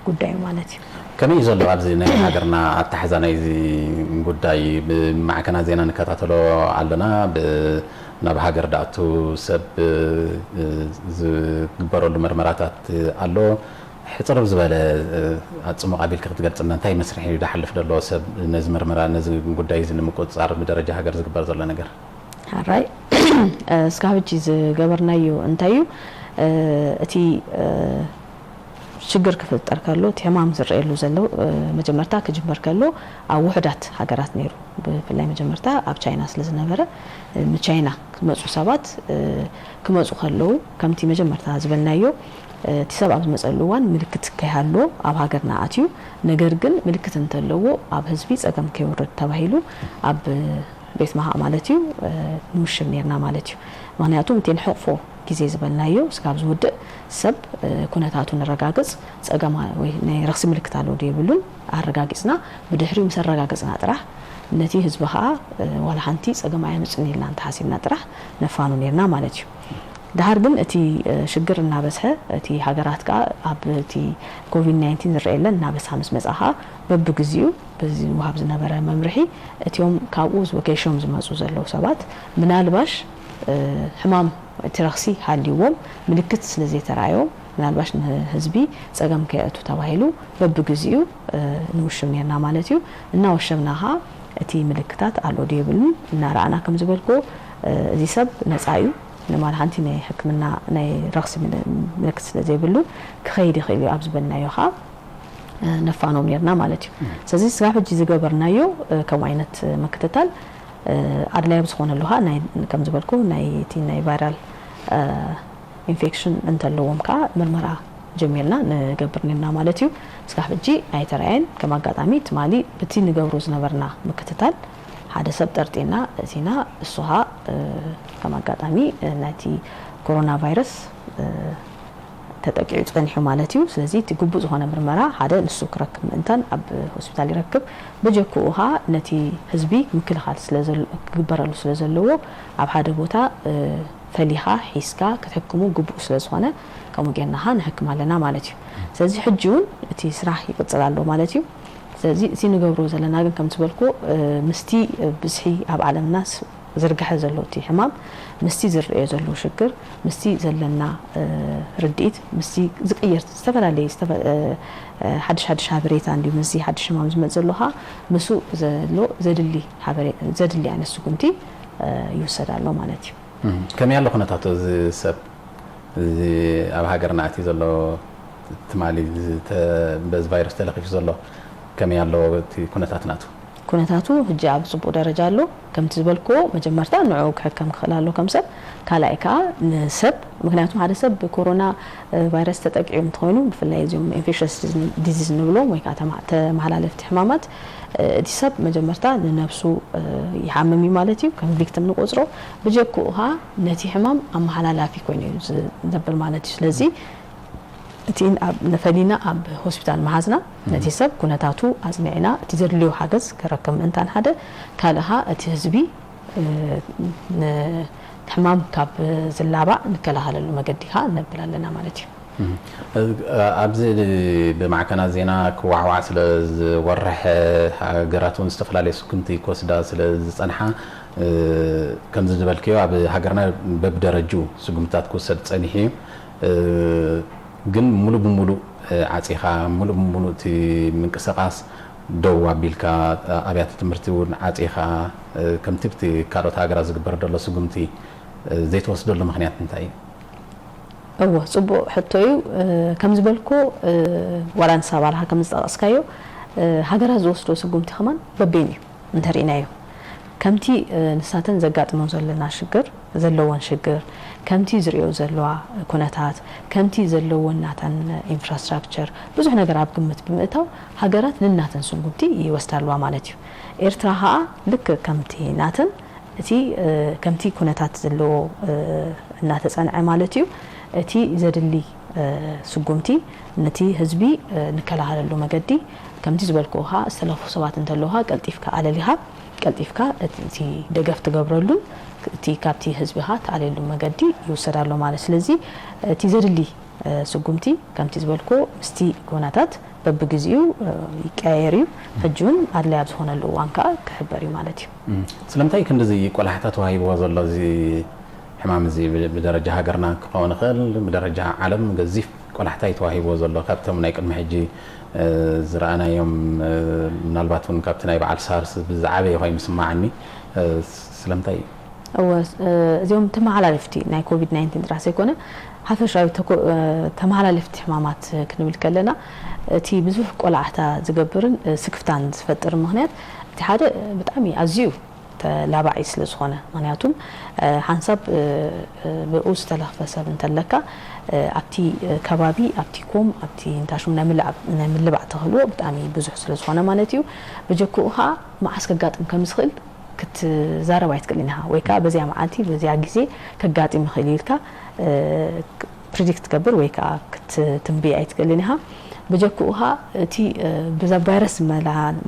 ጉዳይ ማለት እዩ ከመይ ዘሎ ኣብዚ ናይ ሃገርና ኣተሓዛ ናይ እዚ ጉዳይ ብማዕከና ዜና ንከታተሎ ኣለና ናብ ሃገር ዳእቱ ሰብ ዝግበረሉ ምርመራታት ኣሎ ሕፅር ዝበለ ኣፅሙቕ ኣቢልካ ክትገልጽና እንታይ መስርሕ እዩ ዳሓልፍ ዘሎ ሰብ ነዚ ምርመራ ነዚ ጉዳይ እዚ ንምቁፅጻር ብደረጃ ሃገር ዝግበር ዘሎ ነገር ኣራይ እስካብ ሕጂ ዝገበርናዮ እንታይ እዩ እቲ ሽግር ክፍጠር ከሎ ተማም ዝረአሉ ዘሎ መጀመርታ ክጅመር ከሎ ኣብ ውሕዳት ሃገራት ነይሩ ብፍላይ መጀመርታ ኣብ ቻይና ስለ ዝነበረ ቻይና ክመጹ ሰባት ክመጹ ከለው ከምቲ መጀመርታ ዝበልናዮ እቲ ሰብ ኣብ ዝመጸሉዋን ምልክት ከይሃሎ ኣብ ሃገርና ኣትዩ ነገር ግን ምልክት እንተለዎ ኣብ ህዝቢ ጸገም ከይወርድ ተባሂሉ ኣብ ቤት ማሃ ማለት እዩ ንውሽም ነርና ማለት እዩ ምክንያቱም እንትን ሕቅፎ ጊዜ ዝበልናዮ ስካብ ዝውድእ ሰብ ኩነታቱ ንረጋግጽ ጸገማ ወይ ናይ ረክሲ ምልክት ኣለው ደይብሉን ኣረጋግጽና ብድሕሪው ምስ ኣረጋግጽና ጥራሕ ነቲ ህዝቢ ኸኣ ዋላ ሓንቲ ጸገማ የምጽን ኢልና እንተሓሲብና ጥራሕ ነፋኑ ነርና ማለት እዩ دهار ግን እቲ ሽግር እናበስሐ እቲ ሃገራት ካ ኣብ እቲ ኮቪድ-19 ዝረአየለ እናበስሐ ምስ መጻኻ በብግዚኡ በዚ ወሃብ ዝነበረ መምርሒ እቲዮም ካብኡ ቮኬሽን ዝመጹ ዘለው ሰባት ምናልባሽ ሕማም ትረክሲ ሃልይዎም ምልክት ስለዘይ ተራዮም ምናልባሽ ህዝቢ ጸገም ከየቱ ተባሂሉ በብግዚኡ ንውሽም ነርና ማለት እዩ እና ወሽምናኻ እቲ ምልክታት ኣሎ ደይብሉን እና ራአና ከም ዝበልኮ እዚ ሰብ ነጻዩ نمال حنتي ناي حكمنا ناي رخص ملكت زيبلو كخيدي خيلي أبز بنايو خا نفانو منيرنا مالتيو سازي سقاف جيزي قبرنايو كمعينة مكتتال أدلا يبسخون اللوها ناي كم زبالكو ناي تي ناي فيرال انفكشن انت اللوهم كا مرمرا جميلنا نقبرنينا مالتيو سقاف جي اي ترعين كما قادامي تمالي بتي نقبروز نبرنا مكتتال هذا سبترتينا زينا الصها كما قدامي ناتي كورونا فيروس تتقيع صنيح مالتيو سلازي تقبو زونه مرمرا هذا السكرك انتن اب هوسبيتال يركب بجكوها نتي حزبي مكل خال سلازل غبرلو سلازلو اب هذا بوتا فليها حيسكا كتحكمو قبو سلازونه كما جنها نحكم علينا مالتيو سلازي حجون تي سراح يقصلالو مالتيو سلازي سي نغبرو زلنا كن كم تبلكو مستي بصحي اب عالم الناس زرقح زلو تي حمام مستي زرقيه زلو شكر مستي زلنا رديت مستي زقير استفلالي حدش حبريت عندي مزي حدش حمام زمزلوها مسو زلو زدلي يعني السكنتي يوسدالو معناتي كم يالو خناتاتو سب اب هاغرنا اتي زلو تمالي بز فيروس تلقيش زلو كم يالو كونتاتناتو كونتاتو هجاب صبو درجه له كم تزبلكو مجمرتا نعو كحكم خلالو كم سب كالايكا نسب مغنياتهم هذا سب كورونا فيروس تطقيم تخونو بفلاي زيوم انفكشس ديزيز نبلو ويكا تمحلالف حمامات دي سب مجمرتا لنفسو يحممي مالتي كم فيكتم نقصرو بجكوها نتي حمام ام حلالافي كوينو زبل مالتي سلازي تين اب نفلينا اب هوسبيتال محازنا نتيسب كونتاتو ازمعنا تزرليو حاجز كركم انتان هذا كالها تهزبي حمام كاب زلابا نكلها للمقديها نبلالنا مالتي ابزي بمعكنا زينا كوعوع سلاز ورح هاجراتون استفلالي سكنتي كوسدا سلاز صنحا كم زبلكيو اب هاجرنا ببدرجو سقمتات كوسد صنيحي ግን ሙሉ በሙሉ ዓጺኻ ሙሉ በሙሉ እቲ ምንቅስቃስ ደው አቢልካ አብያተ ትምህርቲውን ዓጺኻ ከምትብቲ ካልኦት ሃገራት ዝግበር ደሎ ስጉምቲ ዘይተወስደሉ ምክንያት እንታይ እወ ጽቡቕ ሕቶዩ ከም ዝበልኮ ወላን ሳባልሃ ከም ዝጠቀስካዮ ሃገራት ዝወስዶ ስጉምቲ ከማን በቤኒ እንተሪናዮ ከምቲ ንሳተን ዘጋጥመው ዘለና ሽግር ዘለዎን ሽግር ከምቲ ዝሪዮ ዘለዋ ኩነታት ከምቲ ዘለዎን ናተን ኢንፍራስትራክቸር ብዙሕ ነገር ኣብ ግምት ብምእታው ሃገራት ንናተን ስጉምቲ ይወስዳልዋ ማለት እዩ ኤርትራ ኸኣ ልክ ከምቲ ናተን እቲ ከምቲ ኩነታት ዘለዎ እናተጸንዐ ማለት እዩ እቲ ዘድሊ ስጉምቲ ነቲ ህዝቢ ንከላሃለሉ መገዲ ከምቲ ዝበልኮ ኸኣ ዝተለፉ ሰባት እንተለውሃ ቀልጢፍካ ኣለሊሃ ቀልጢፍካ እቲ ደገፍ ትገብረሉ እቲ ካብቲ ህዝብኻ ተዓለሉ መገዲ ይወሰዳሉ ማለት ስለዚ እቲ ዘድሊ ስጉምቲ ከምቲ ዝበልኮ ምስቲ ኩነታት በብግዚኡ ይቀያየር ሕጁን ኣድላይ ኣብ ዝኾነሉ እዋን ከዓ ክሕበር እዩ ማለት እዩ ስለምንታይ ክንደዚ ቆላሕታት ተዋሂብዎ ዘሎ እዚ ሕማም እዚ ብደረጃ ሃገርና ክኸውን ይኽእል ብደረጃ ዓለም ገዚፍ ቆላሕታይ ተዋሂብዎ ዘሎ ካብቶም ናይ ቅድሚ ሕጂ ዝረአናዮም ምናልባት እውን ካብቲ ናይ በዓል ሳርስ ብዛዕበየ ኮይኑ ይስማዓኒ ስለምንታይ እዚኦም ተመሓላለፍቲ ናይ ኮቪድ-19 ጥራሕ ዘይኮነ حفشاوي تمحلالفت حمامات كنبل كلنا تي بزح قلعتا زغبرن سكفتان زفطر مخنيات تي حدا بطعمي ازيو تلابعي ስለዝኾነ ምክንያቱም ሓንሳብ ብኡስ ተለኽፈሰብ እንተለካ ኣብቲ ከባቢ ኣብቲ ኮም ኣብቲ እንታሽም ንምልባዕ ተኽልዎ ብጣዕሚ ብዙሕ ስለዝኾነ ማለት እዩ በጀኩኻ ማዓስ ከጋጥም ከም ዝኽእል ክትዛረባ ይትክእልኒኻ ወይ ከዓ በዚያ መዓልቲ በዚያ ግዜ ከጋጥም ይኽእል ኢልካ ፕሪዲክት ትገብር ወይ ከዓ ክትንብይ ኣይትክእልኒኻ بجكوها تي بزفيروس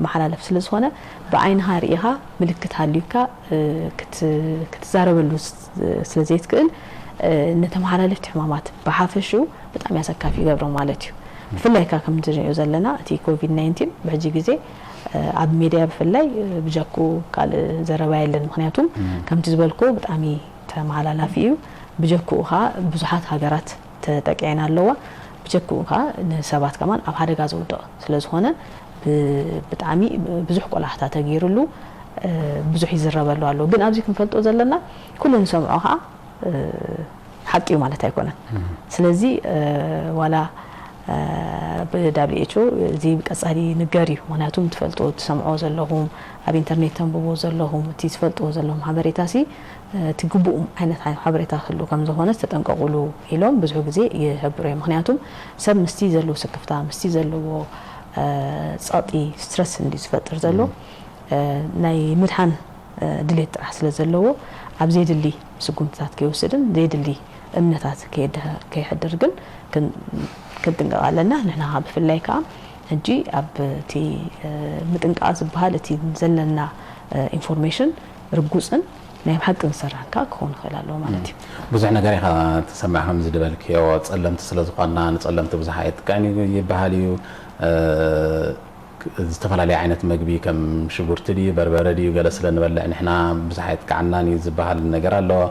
محلالف ስለዝኾነ بعينها رئيها ملكت هاليوكا كتزاربلو ስለዘይት ክእል نتمحلالف حمامات بحافشو በጣም ያሰካፊ ገብረው ማለት እዩ ፍላይካ ከም ዝሪዮ ዘለና እቲ ኮቪድ 19 በጂ ግዜ ኣብ ሚዲያ ብፍላይ بجكو ቃል ዘረባ የለን ምክንያቱም ከምቲ ዝበልኮ በጣም ተመሓላላፊ እዩ بجكوها ብዙሓት ሃገራት ተጠቂዕና ኣለዋ بجكوها نسبات كمان أب هذا جازو ده سلزهونه بتعمي بزح كل حتى تغيرلو بزح يزربلو على جن أبزيكم فلتو زلنا كل نسمعها حكي مالتها يكون سلزي ولا بدبليو زي بكسري نجاري وناتهم تفلتو تسمعوا زلهم أب إنترنت تنبوه زلهم تيسفلتو زلهم حبريتاسي تجبوا عينت حبريتا خلو كم زهونة تتنقلوا إلهم بزحو جزء يحبروا مخنياتهم سب مستيزلو سكفتا مستيزلو صاطي ستريس اللي سفتر زلو ناي مدحن دليت أحسن زلو عبزيد اللي سكون تات كيوسدن زيد اللي أمنتات كي حدرجن كنت نقالنا نحن هاب في اللايكا نجي أب تي متنقاز بهالتي نزلنا information رجوزن نايم حق نسرحك كون خلاله مالتي بزح نغاري تسمعهم زدبلك يا تصلمت سلازقنا نصلمت بزحيت كان يبهاليو استفعل عينت مغبي كم شغورتدي بربردي وجلس لنبلع نحنا بزحيت كعناني زبهال النجار الله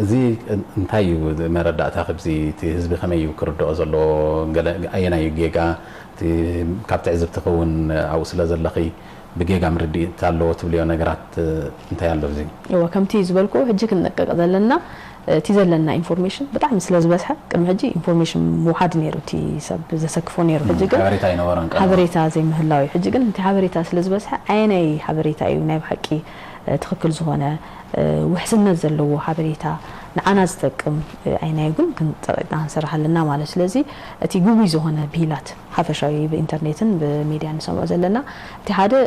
زي انتايو مرداتا خبزي تي حزب خميو كردو زلو اينا يجيغا تي كابت عزب تكون او سلازلخي بجيجا مردي تالو تبليو نجارات انت يالو زي هو كم تيز بالكو هجيك نقق لنا تيزلنا انفورميشن بتاع مثل زبسحه كم هجي انفورميشن موحد نيرو تي سب زسكفو نيرو هجيك حبريتا ينورن حبريتا زي مهلاوي هجيك انت حبريتا سلازبسحه عيني حبريتا اي نايب حقي تخكل زونه وحسنا زلو حبريتا نعنا زتقم عيني يقول كنت نسرح لنا مال سلازي تي جوجي زونه بيلات حفشاوي بانترنتن بميديا نسمع زلنا تي هذا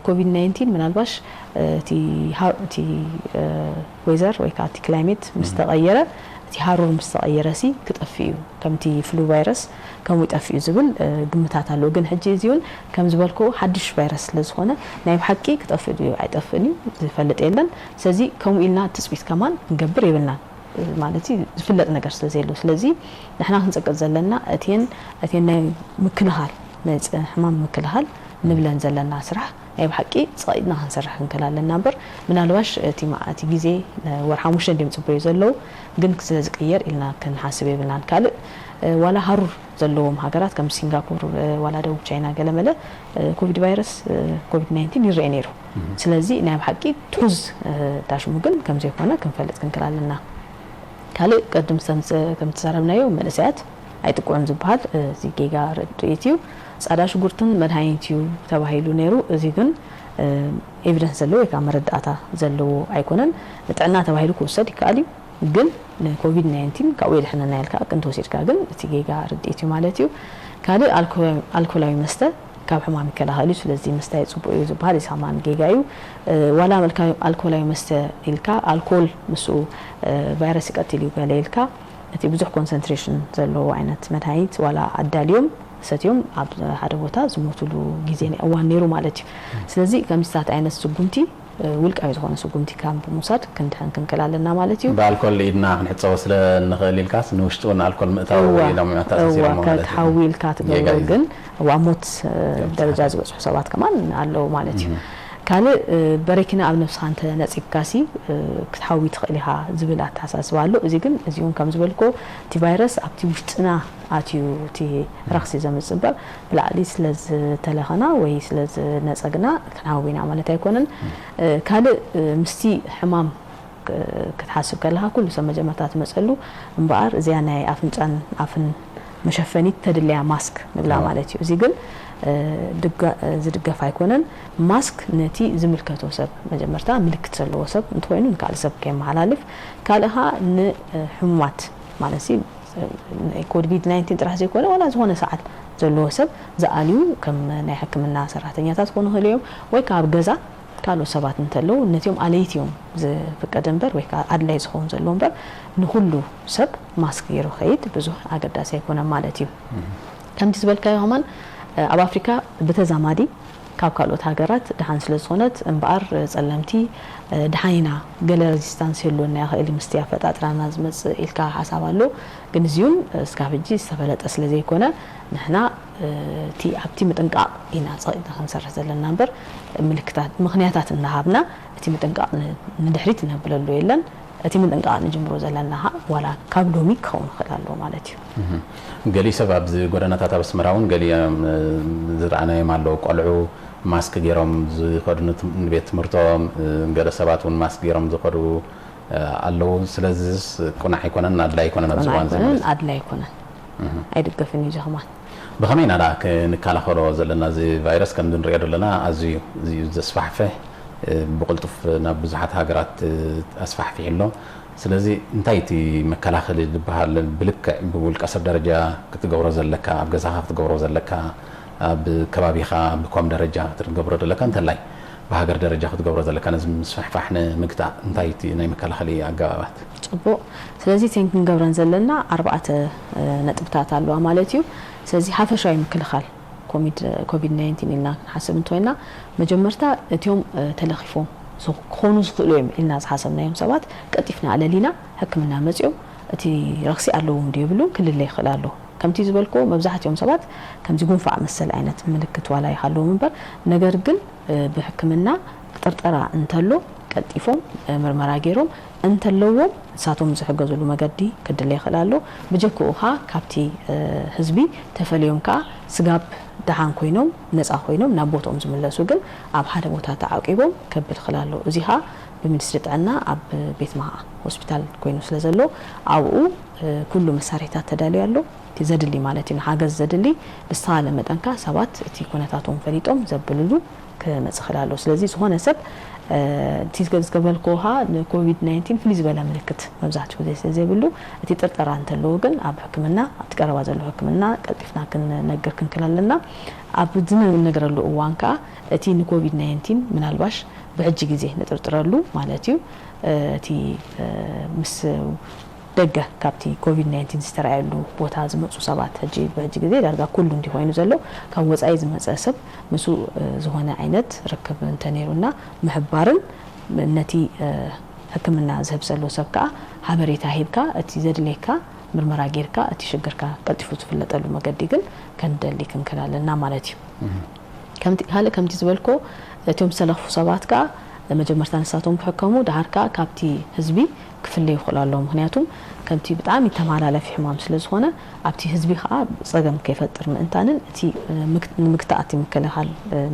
كوفيد 19 من الباش تي ويزر ويكاتي كلايميت مستغيره تي هارور مستغيره سي كطفيو كم تي فلو فيروس كم يطفيو زبل قمتات አለው ግን ሕጂ እዚውን ከም ዝበልኩ ሓድሽ ቫይረስ ስለዝኾነ ናይ حقي كطفيو አይጠፍኒ ዝፈልጥ የለን ስለዚህ ከምኡኢልና ትጽቢት ከማን ንገብር ይብልና ማለቲ ዝፍለጥ ነገር ስለዘይሉ ስለዚህ ንሕና ክንጸቀጥ ዘለና እቴን ናይ ምክልኻል ሕማም ምክልኻል ንብለን ዘለና ስራሕ ናይ حقي ጻይድና ክንሰርሕ እንከላለን ነበር ምናልባሽ እቲ ማዓቲ ግዜ ወርሓሙሽ እንደምጽበዩ ዘለው ግን ስለዝቀየር ኢልና ክንሓስብ ይብልናን ካልእ ወላ ሃሩር ዘለዎም ሃገራት ከም ሲንጋፖር ወላ ደቡብ ቻይና ገለመለ ኮቪድ ቫይረስ ኮቪድ 19 ይርአ ነይሩ ስለዚህ ናይ حقي ትሁዝ ታሽሙ ግን ከም ዘይኮነ ክንፈልጥ እንከላለና ካልእ ቀድም ከም ተዛረብናዮ መለሰያት ኣይጥቆም ዝባሃል እዚ ጌጋ ሬዲዮ ጻዳ ሽጉርትን መድሃኒትዩ ተባሂሉ ነይሩ እዚ ግን ኤቪደንስ ዘሎ ወይ ከዓ መረዳእታ ዘለዎ ኣይኮነን ንጥዕና ተባሂሉ ክውሰድ ይከኣል ግን ኮቪድ 19 ካብ ወይድሕና ያልካ ክንተ ወሲድካ ግን እቲ ጌጋ ሬዲዮ ማለት እዩ ካልእ አልኮላዊ መስተ ካብ ሕማም ይከላኸል ስለዚ መስተ ይጽቡቅ እዩ ዝባሃል ይሳማን ጌጋ እዩ ወላ መልካም አልኮላዊ መስተ ኢልካ አልኮል ምሱ ቫይረስ ይቀትል እዩ ገለ ኢልካ እቲ ብዙሕ ኮንሰንትሬሽን ዘለዎ ዓይነት መድሃኒት ወላ አዳልዮም ستيوم عبد هذا بوتا زموتلو جزيني أوان نيرو مالتي سلزي كم ساعات عينة سجومتي ولك أيضا خان سجومتي كام بموساد كنت هنكن كلالنا مالتيو بالكل إدنا نحط وصل نخلي الكاس نوشتون الكل متاو إلى ما تأثير مالتي كتحويل كاتجوجن وعمود درجة زوج حسابات كمان على مالتيو كله بريكنا أبن بسخانة نسيب كاسي كتحوي تخليها زبالات حساس والو إذن إذن كم زبالكو تي فيروس أبتي وشتنا عتيو تي رخصي زمن السبب لا ليس لز تلخنا ويس لز نسقنا كنحوينا عملنا تيكونن كله مستي حمام ክትሓስብ ከለها كل ሰብ መጀመርታት መጸሉ እንባር እዚያ ናይ አፍንጫን አፍን መሸፈኒት ተድልያ ማስክ ንብላ ማለት እዩ እዚ ግን ዝድገፍ አይኮነን ማስክ ነቲ ዝምልከቶ ሰብ መጀመርታ ምልክት ዘለዎ ሰብ እንትኮይኑ ካል ሰብ ከመሓላልፍ ካልሃ ንሕማት ማለት ሲ ኮቪድ-19 ጥራሕ ዘይኮነ ወላ ዝኾነ ሰዓት ዘለዎ ሰብ ዝኣልዩ ከም ናይ ሕክምና ሰራሕተኛታት ኮኑ ህልዮም ወይ ካብ ገዛ ካሎ ሰባት እንተለው ነቲዮም አለይቲዮም ዝፍቀደ እንበር ወይ አድላይ ዝኸውን ዘሎ እንበር ንሁሉ ሰብ ማስክ ገይሩ ኸይድ ብዙሕ አገዳሲ አይኮነ ማለት እዩ ከምቲ ዝበልካዮ ሆማን ኣብ አፍሪካ በተዛማዲ ካብ ካልኦት ሃገራት ድሓን ስለ ዝኾነት እንባር ጸለምቲ ድሓይና ገለ ሬዚስታንስ የሎና ያኽእል ምስቲ አፈጣጥራና ዝመጽእ ኢልካ ሓሳብ ኣሎ ግን እዚውን እስካብ ሕጂ ዝተፈለጠ ስለ ዘይኮነ ንሕና ቲ ኣብቲ ምጥንቃቅ ኢና ጸይና ክንሰርሕ ዘለና እንበር ምልክታት ምኽንያታት እናሃብና እቲ ምጥንቃቅ ንድሕሪት ነብለሉ የለን እቲ ምጥንቃቅ ንጅምሮ ዘለና ዋላ ካብ ሎሚ ክኸውን ይኽእል ማለት እዩ ገሊ ሰብ ኣብ ጎደናታት ኣብ ኣስመራውን ገሊ ዝረኣናዮም ኣለዉ ቆልዑ ማስክ ገይሮም ዝኸዱ ንቤት ትምህርቶም ገለ ሰባት እውን ማስክ ገይሮም ዝኸዱ ኣለዉ ስለዚ ቁናዕ ኣይኮነን ኣድላይ ኣይኮነን ኣብ ዝዋን ዘመን ኣድላይ ኣይኮነን ኣይድገፍን እዩ ጀኸማን ብኸመይ ኢና ክንከላኸሎ ዘለና እዚ ቫይረስ ከም እንሪኦ ዘለና ኣዝዩ ዘስፋሕፍሕ ብቕልጡፍ ናብ ብዙሓት ሃገራት ኣስፋሕፊሕ ኣሎ ስለዚ እንታይ እቲ መከላኸሊ ዝበሃል ብልክዕ ብውልቀ ሰብ ደረጃ ክትገብሮ ዘለካ ኣብ ገዛኻ ክትገብሮ ዘለካ ኣብ ከባቢኻ ብኮም ደረጃ ክትገብሮ ዘለካ እንተላይ በሃገር ደረጃ ክትገብሮ ዘለካ ነዚ ምስፋሕፋሕ ንምግታእ እንታይ እቲ ናይ መከላኸሊ ኣገባባት ጽቡቕ ስለዚ ክንገብረን ዘለና 4 ነጥብታት ኣለዋ ማለት እዩ ስለዚ ሓፈሻዊ ምክልኻል ኮቪድ-19 ኢልና ክንሓስብ እንተወይና መጀመርታ እቲዮም ተለኺፎም ክኾኑ ዝኽእሉ እዮም ኢልና ዝሓሰብናዮም ሰባት ቀጢፍና ኣለሊና ሕክምና መጽኦም እቲ ረኽሲ ኣለዎም ድይብሉ ክልለ ይኽእል ኣሎ ከምቲ ዝበልኮ መብዛሕትኦም ሰባት ከምዚ ጉንፋዕ መሰል ዓይነት ምልክት ዋላ ይሃለዎም እምበር ነገር ግን ብሕክምና ጥርጠራ እንተሎ ቀጢፎም ምርመራ ገይሮም እንተለዎም ሳቶም ዝሕገዝሉ መገዲ ክድለ ይኽእል ኣሎ ብጀክኡኻ ካብቲ ህዝቢ ተፈልዮም ከዓ ስጋብ ድሓን ኮይኖም ነፃ ኮይኖም ናብ ቦታኦም ዝምለሱ ግን ኣብ ሓደ ቦታ ተዓቂቦም ከብል ይኽእል ኣሎ እዚኻ ብሚኒስትሪ ጥዕና ኣብ ቤት ማኣ ሆስፒታል ኮይኑ ስለ ዘሎ ኣብኡ ኩሉ መሳርሒታት ተዳልዩ ኣሎ እቲ ዘድሊ ማለት እዩ ሓገዝ ዘድሊ ብዝተኻለ መጠንካ ሰባት እቲ ኩነታቶም ፈሊጦም ዘብልሉ ክመጽእ ይኽእል ኣሎ ስለዚ ዝኾነ ሰብ እቲ ዝገበልኮኻ ንኮቪድ-19 ፍሉይ ዝበለ ምልክት መብዛሕትኡ ግዜ ስለዘይብሉ እቲ ጥርጠራ እንተለዎ ግን ኣብ ሕክምና ኣብቲ ቀረባ ዘሎ ሕክምና ቀልጢፍና ክንነግር ክንክእል ኣለና ኣብ ዝነግረሉ እዋን ከዓ እቲ ንኮቪድ-19 ምናልባሽ ብሕጂ ግዜ ንጥርጥረሉ ማለት እዩ እቲ ምስ ደገ ካብቲ ኮቪድ-19 ዝተራእየሉ ቦታ ዝመጹ ሰባት ሕጂ ብሕጂ ግዜ ዳርጋ ኩሉ እንዲኮይኑ ዘሎ ካብ ወጻኢ ዝመጸ ሰብ ምሱ ዝኾነ ዓይነት ርክብ እንተነይሩና ምሕባርን ነቲ ሕክምና ዝህብ ዘሎ ሰብ ከዓ ሓበሬታ ሂብካ እቲ ዘድልየካ ምርመራ ጌርካ እቲ ሽግርካ ቀልጢፉ ዝፍለጠሉ መገዲ ግን ከንደሊ ክንክእል ኣለና ማለት እዩ ከምቲ ዝበልኮ እቶም ዝተለኽፉ ሰባት ከዓ መጀመርታ ንሳቶም ክሕከሙ ዳሃርካ ካብቲ ህዝቢ ክፍለዩ ይኽእሉ ኣለዎም ምክንያቱም ከምቲ ብጣዕሚ ተመሓላለፊ ሕማም ስለ ዝኾነ ኣብቲ ህዝቢ ከዓ ፀገም ከይፈጥር ምእንታንን እቲ ንምግታእ ምክልኻል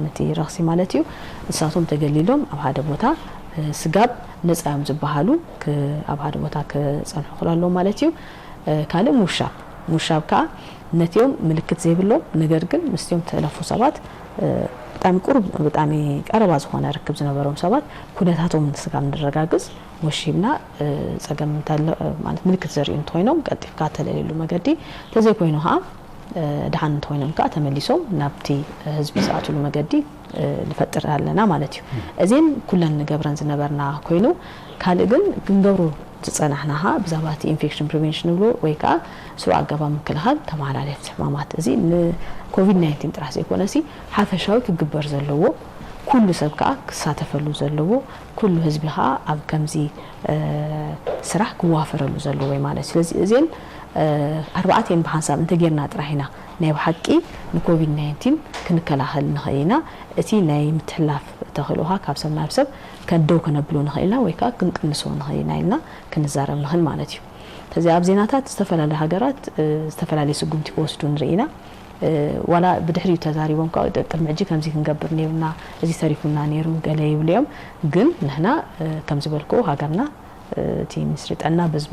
ነቲ ረኽሲ ማለት እዩ ንሳቶም ተገሊሎም ኣብ ሓደ ቦታ ስጋብ ነፃዮም ዝበሃሉ ኣብ ሓደ ቦታ ክፀንሑ ይኽእሉ ኣለዎም ማለት እዩ ካልእ ሙሻብ ከዓ ነቲዮም ምልክት ዘይብሎም ነገር ግን ምስቲዮም ተለፉ ሰባት በጣም ቁርብ በጣም ቀረባ ዝኾነ ርክብ ዝነበሮም ሰባት ኩነታቶም ስጋብ ንረጋግጽ ወሺብና ፀገም ማለት ምልክት ዘርእዩ እንትኮይኖም ቀጥፍካ ተለሊሉ መገዲ ተዘይ ኮይኑ ها ድሓን እንትኮይኖም ከዓ ተመሊሶም ናብቲ ህዝቢ ሰዓቱሉ መገዲ ንፈጥር ኣለና ማለት እዩ እዚን ኩለን ንገብረን ዝነበርና ኮይኑ ካልእ ግን ክንገብሩ ዝጸናሕናها ብዛባቲ ኢንፌክሽን ፕሪቨንሽን ብሎ ወይ ከዓ ስሩ ኣገባ ምክልኻል ተመሓላለፍቲ ሕማማት እዚ ንኮቪድ-19 ጥራሕ ዘይኮነሲ ሓፈሻዊ ክግበር ዘለዎ ኩሉ ሰብ ከዓ ክሳተፈሉ ዘለዎ ኩሉ ህዝቢ ከዓ ኣብ ከምዚ ስራሕ ክዋፈረሉ ዘለዎ ማለት ስለዚ እዚን ኣርባዕተን ብሓንሳብ እንተጌርና ጥራሕና ናይ ብሓቂ ንኮቪድ-19 ክንከላኸል ንኽእልና እቲ ናይ ምትሕላፍ ተኽእሎኻ ካብ ሰብ ናብ ሰብ ከደው ከነብሎ ንኽእልና ወይ ከዓ ክንቅንሶ ንኽእልና ኢልና ክንዛረብ ንኽእል ማለት እዩ ስለዚ ኣብ ዜናታት ዝተፈላለዩ ሃገራት ዝተፈላለዩ ስጉምቲ ክወስዱ ንርኢና ወላ ብድሕሪኡ ተዛሪቦም ከዓ ቅድሚ ሕጂ ከምዚ ክንገብር ነይሩና እዚ ተሪፉና ነይሩ ገለ ይብልዮም ግን ንሕና ከም ዝበልኩ ሃገርና تي مصر طنا بز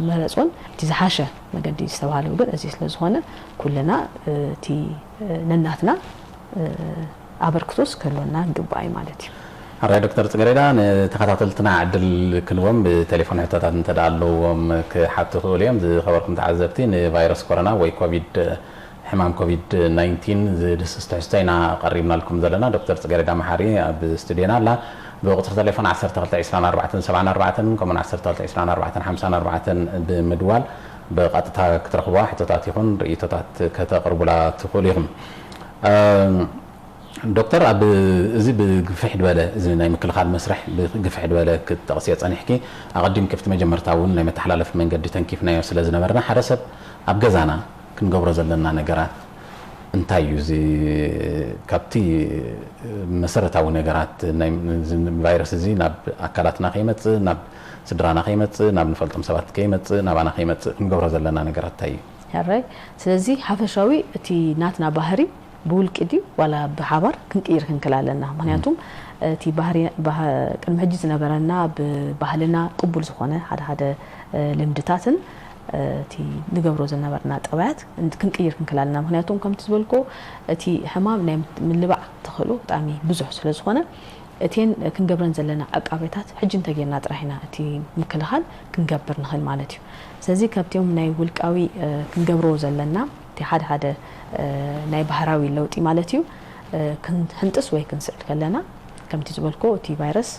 مرصون تي زحاشه مقدي استوالو ግን እዚ ስለ ዝኾነ ኩለና تي ነናትና አበርክቶስ ከሎና ግባይ ማለት እዩ አራይ ዶክተር ጽገሬዳ ተከታተልትና ዕድል ክንዎም በቴሌፎን ሕቶታት እንተዳለዎም ከሓቱ ኸውልዮም ዝኸበርኩም ተዓዘብቲ ንቫይረስ ኮሮና ወይ ኮቪድ حمام كوفيد 19 ዝድስስተይና ቀሪብና لكم ዘለና ዶክተር ጽገሬዳ መሐሪ ኣብ ስቱዲዮና አላ بوقت تليفون 1224 كمان 1224 بمدوال بقطعة كترخوا حتى يكون رئيتات كتقرب لا تقولهم دكتور اب زي بفحد ولا زي يمكن خال مسرح بفحد ولا كتقسيط نحكي اقدم كيف مجمرتاون لما تحلف من قد تنكيفنا يوصل زنبرنا حرسب اب غزانا كنغبر زلنا نغرات انتايو زي كابتي مسرتاو نغرات فيروس زي ناب اكلاتنا قيمت ناب سدرانا قيمت ناب نفلطم سبات قيمت نابانا قيمت نغبر زلنا نغرات تاي هراي سلازي حفشاوي تي ناتنا ባህሪ بولقدي ولا بحبر كنقير كنكلالنا معناتهم تي ባህሪ ቅድም ሕጂ ዝነበረና በባህልና ቅቡል ዝኾነ ሓደ ልምድታትን تي نجبرو زنبرنا طبيعت كنقير كنكلالنا مخنياتهم كم تزبلكو تي حمام ناي من لبع تخلو طعمي بزح سلازخونه اتين كنجبرن زلنا عقابيتات حج انتجينا طرحنا تي مكلخال كنجبر نخل معناتيو سلازي كابتيوم ناي ولقاوي كنجبرو زلنا تي حد ناي بحراوي لوطي معناتيو كنحنطس ወይ كنسل كلنا كم تزبلكو تي فيروس